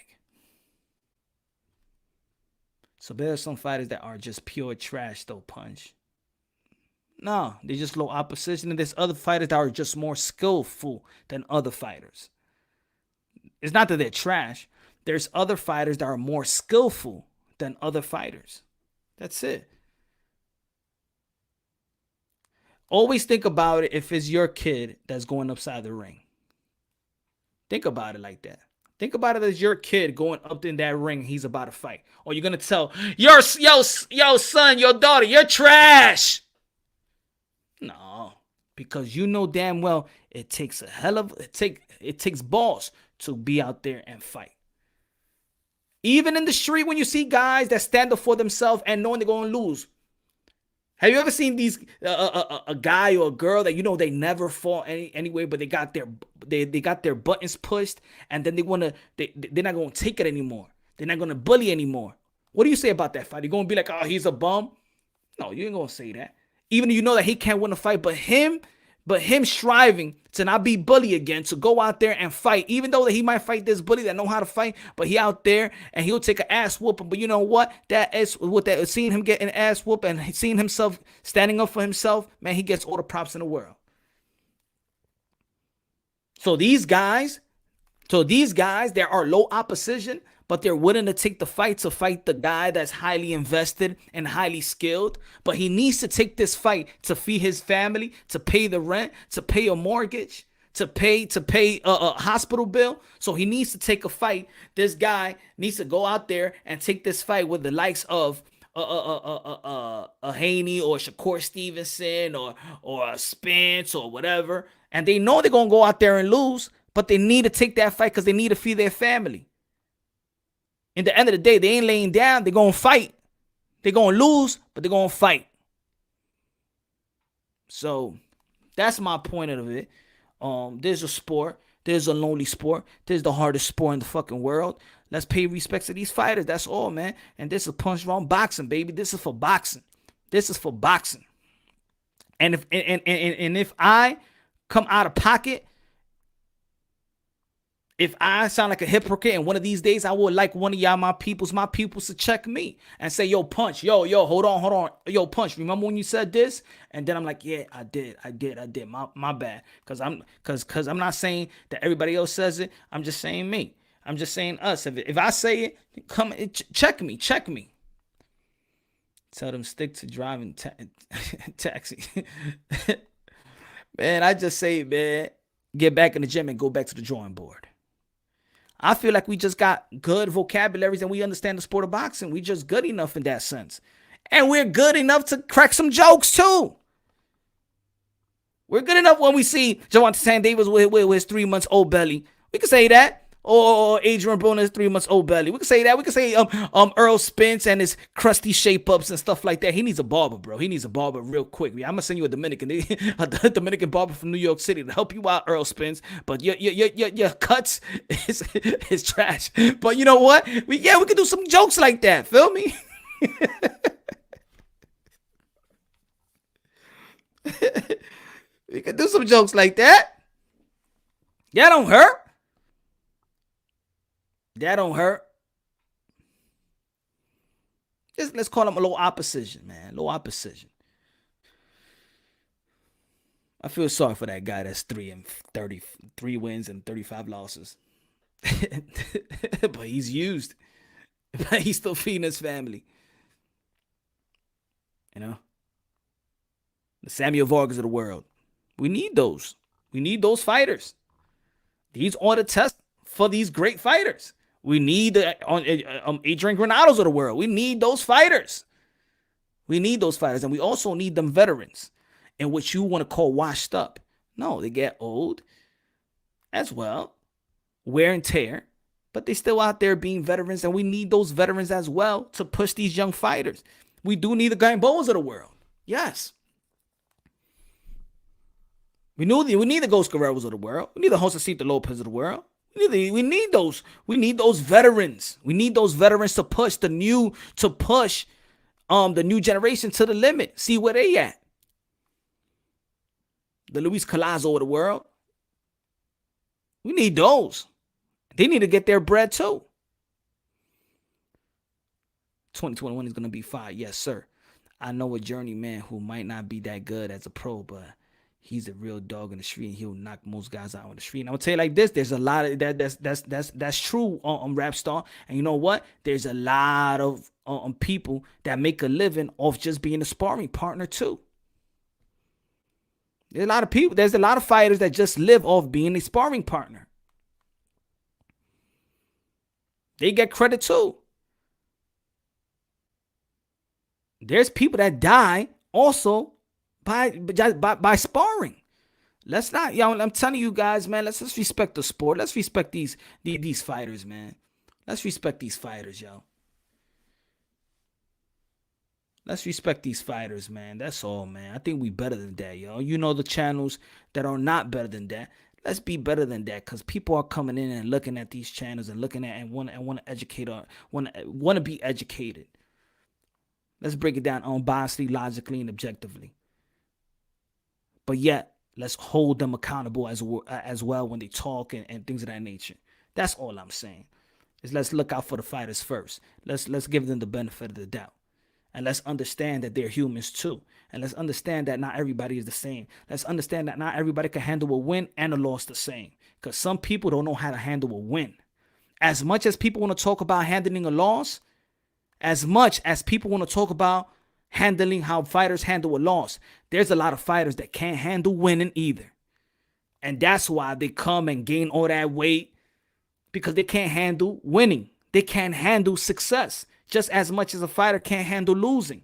So there are some fighters that are just pure trash, though, Punch. No, they're just low opposition. And there's other fighters that are just more skillful than other fighters. It's not that they're trash. There's other fighters that are more skillful than other fighters. That's it. Always think about it if it's your kid that's going upside the ring. Think about it like that. Think about it as your kid going up in that ring. He's about to fight. Or you're going to tell, yo, son, your daughter, you're trash. No, because you know damn well it takes it takes balls to be out there and fight. Even in the street, when you see guys that stand up for themselves and knowing they're going to lose. Have you ever seen these a guy or a girl that you know they never fought anyway, but they got their buttons pushed, and then they're not gonna take it anymore. They're not gonna bully anymore. What do you say about that fight? You're gonna be like, oh, he's a bum? No, you ain't gonna say that. Even though you know that he can't win a fight, but him striving to not be bully again, to go out there and fight, even though that he might fight this bully that know how to fight, but he out there and he'll take an ass whooping. But you know what? Seeing him get an ass whoop and seeing himself standing up for himself, man, he gets all the props in the world. So these guys, there are low opposition, but they're willing to take the fight to fight the guy that's highly invested and highly skilled. But he needs to take this fight to feed his family, to pay the rent, to pay a mortgage, to pay a hospital bill. So he needs to take a fight. This guy needs to go out there and take this fight with the likes of a Haney or Shakur Stevenson or a Spence or whatever. And they know they're gonna go out there and lose, but they need to take that fight because they need to feed their family. In the end of the day, they ain't laying down. They're gonna fight. They're gonna lose, but they're gonna fight. So that's my point of it. There's a sport. There's a lonely sport. There's the hardest sport in the fucking world. Let's pay respects to these fighters. That's all, man. And this is punch wrong boxing, baby. This is for boxing. This is for boxing. And if I come out of pocket, if I sound like a hypocrite, and one of these days I would like one of y'all, my peoples to check me and say, yo, Punch, yo, hold on. Yo, Punch, remember when you said this? And then I'm like, yeah, I did. My bad. Cause I'm not saying that everybody else says it. I'm just saying me. I'm just saying us. If I say it, come check me. Tell them stick to driving taxi. Man, I just say, man, get back in the gym and go back to the drawing board. I feel like we just got good vocabularies and we understand the sport of boxing. We just good enough in that sense. And we're good enough to crack some jokes too. We're good enough when we see Javante San Davis with his 3 months old belly. We can say that. Or Adrian Broner's 3 months old belly. We can say that. We can say Earl Spence and his crusty shape-ups and stuff like that. He needs a barber, bro. He needs a barber real quick. I'm gonna send you a Dominican barber from New York City to help you out, Earl Spence. But your cuts is trash. But you know what? We can do some jokes like that. Feel me? We can do some jokes like that. That don't hurt. That don't hurt. Just let's call him a little opposition, man. A little opposition. I feel sorry for that guy that's 3 wins and 35 losses. But he's used. But he's still feeding his family. You know? The Samuel Vargas of the world. We need those. We need those fighters. These are the tests for these great fighters. We need the Adrian Granados of the world. We need those fighters. And we also need them veterans, in which you want to call washed up. No, they get old as well, wear and tear, but they still out there being veterans, and we need those veterans as well to push these young fighters. We do need the Kambosos of the world. Yes. We need the Ghost Guerreros of the world. We need the Josecito Lopez of the world. We need those. We need those veterans. We need those veterans to push the new generation to the limit. See where they at. The Luis Collazo of the world. We need those. They need to get their bread too. 2021 is gonna be fire. Yes, sir. I know a journeyman who might not be that good as a pro, but he's a real dog in the street, and he'll knock most guys out on the street. And I'm gonna tell you like this: there's a lot of that's true on Rap Star. And you know what? There's a lot of people that make a living off just being a sparring partner too. There's a lot of people. There's a lot of fighters that just live off being a sparring partner. They get credit too. There's people that die also by sparring. Let's not, I'm telling you guys, man, let's respect the sport. Let's respect these fighters, man. Let's respect these fighters, yo. Let's respect these fighters, man. That's all, man. I think we better than that, yo. You know the channels that are not better than that. Let's be better than that, because people are coming in and looking at these channels and looking at and want to educate or want to be educated. Let's break it down unbiasedly, logically, and objectively. But yet, let's hold them accountable as well when they talk and things of that nature. That's all I'm saying. Is let's look out for the fighters first. Let's give them the benefit of the doubt. And let's understand that they're humans too. And let's understand that not everybody is the same. Let's understand that not everybody can handle a win and a loss the same. Because some people don't know how to handle a win. As much as people want to talk about handling a loss, as much as people want to talk about handling how fighters handle a loss, there's a lot of fighters that can't handle winning either. And that's why they come and gain all that weight, because they can't handle winning. They can't handle success just as much as a fighter can't handle losing.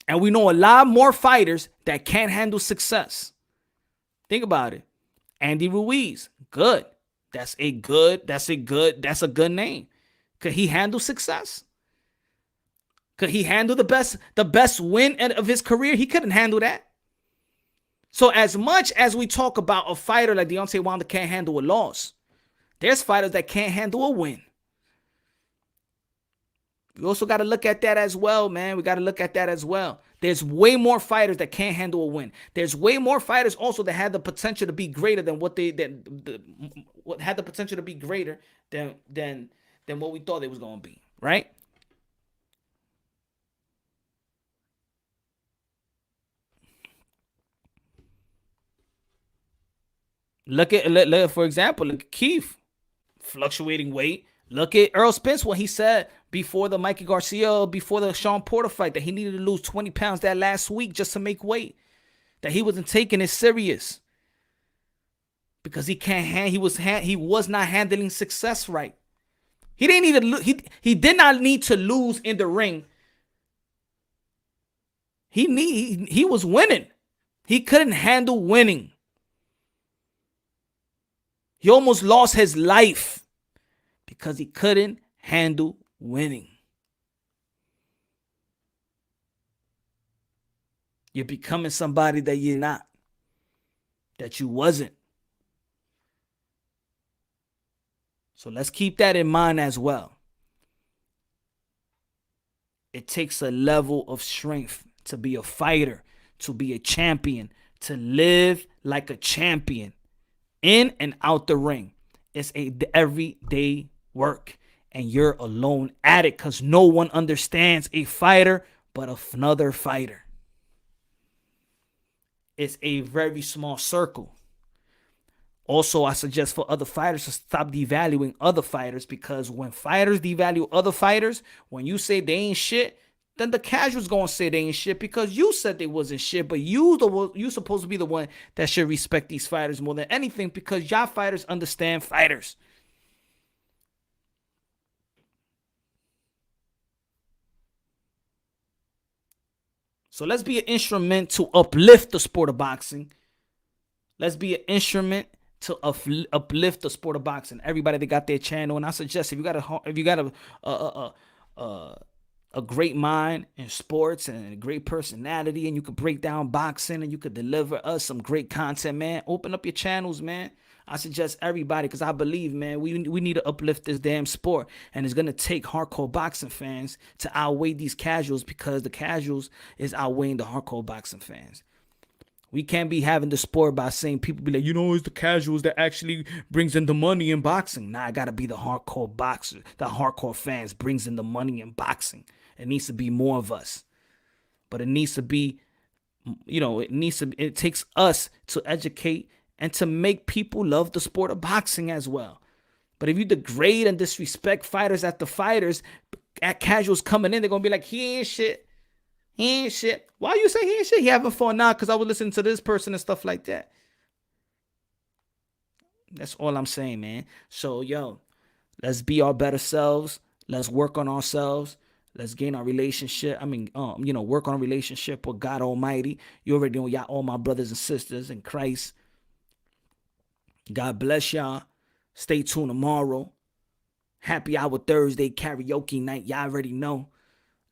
And we know a lot more fighters that can't handle success. Think about it. Andy Ruiz, good. That's a good name. Could he handle success? Could he handle the best win of his career? He couldn't handle that. So as much as we talk about a fighter like Deontay Wilder can't handle a loss, there's fighters that can't handle a win. We also got to look at that as well, man. We got to look at that as well. There's way more fighters that can't handle a win. There's way more fighters also that had the potential to be greater than what what had the potential to be greater than what we thought they was going to be, right? Look at for example, look at Keith, fluctuating weight. Look at Earl Spence, what he said before the Mikey Garcia, before the Sean Porter fight, that he needed to lose 20 pounds that last week just to make weight. That he wasn't taking it serious. Because he was not handling success right. He didn't need to he did not need to lose in the ring. He was winning. He couldn't handle winning. He almost lost his life because he couldn't handle winning. You're becoming somebody that you're not, that you wasn't. So let's keep that in mind as well. It takes a level of strength to be a fighter, to be a champion, to live like a champion in and out the ring. It's a everyday work, and you're alone at it because no one understands a fighter but another fighter. It's a very small circle. Also, I suggest for other fighters to stop devaluing other fighters, because when fighters devalue other fighters, when you say they ain't shit, then the casuals gonna say they ain't shit because you said they wasn't shit. But you supposed to be the one that should respect these fighters more than anything, because y'all fighters understand fighters. So let's be an instrument to uplift the sport of boxing. Let's be an instrument to uplift the sport of boxing. Everybody that got their channel, and I suggest if you got a great mind in sports and a great personality, and you could break down boxing and you could deliver us some great content, man, open up your channels, man. I suggest everybody, because I believe, man, we need to uplift this damn sport, and it's gonna take hardcore boxing fans to outweigh these casuals, because the casuals is outweighing the hardcore boxing fans. We can't be having the sport by saying people be like, it's the casuals that actually brings in the money in boxing. Nah, I gotta be the hardcore boxer. The hardcore fans brings in the money in boxing. It needs to be more of us. But it needs to be, it takes us to educate and to make people love the sport of boxing as well. But if you degrade and disrespect fighters at casuals coming in, they're gonna be like, he ain't shit. He ain't shit. Why you say he ain't shit? He having fun now because I was listening to this person and stuff like that. That's all I'm saying, man. So, let's be our better selves. Let's work on ourselves. Let's gain our relationship. Work on a relationship with God Almighty. You already know, y'all, all my brothers and sisters in Christ. God bless y'all. Stay tuned tomorrow. Happy Hour Thursday, karaoke night. Y'all already know.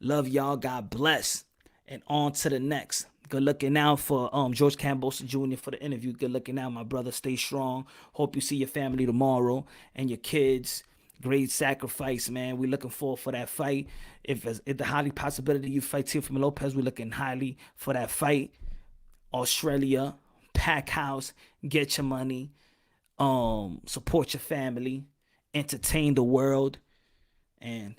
Love y'all. God bless. And on to the next. Good looking out for George Kambosos Jr. for the interview. Good looking out, my brother. Stay strong. Hope you see your family tomorrow and your kids. Great sacrifice, man. We're looking forward for that fight. If the highly possibility you fight Teofimo Lopez, we're looking highly for that fight. Australia, pack house, get your money, support your family, entertain the world, and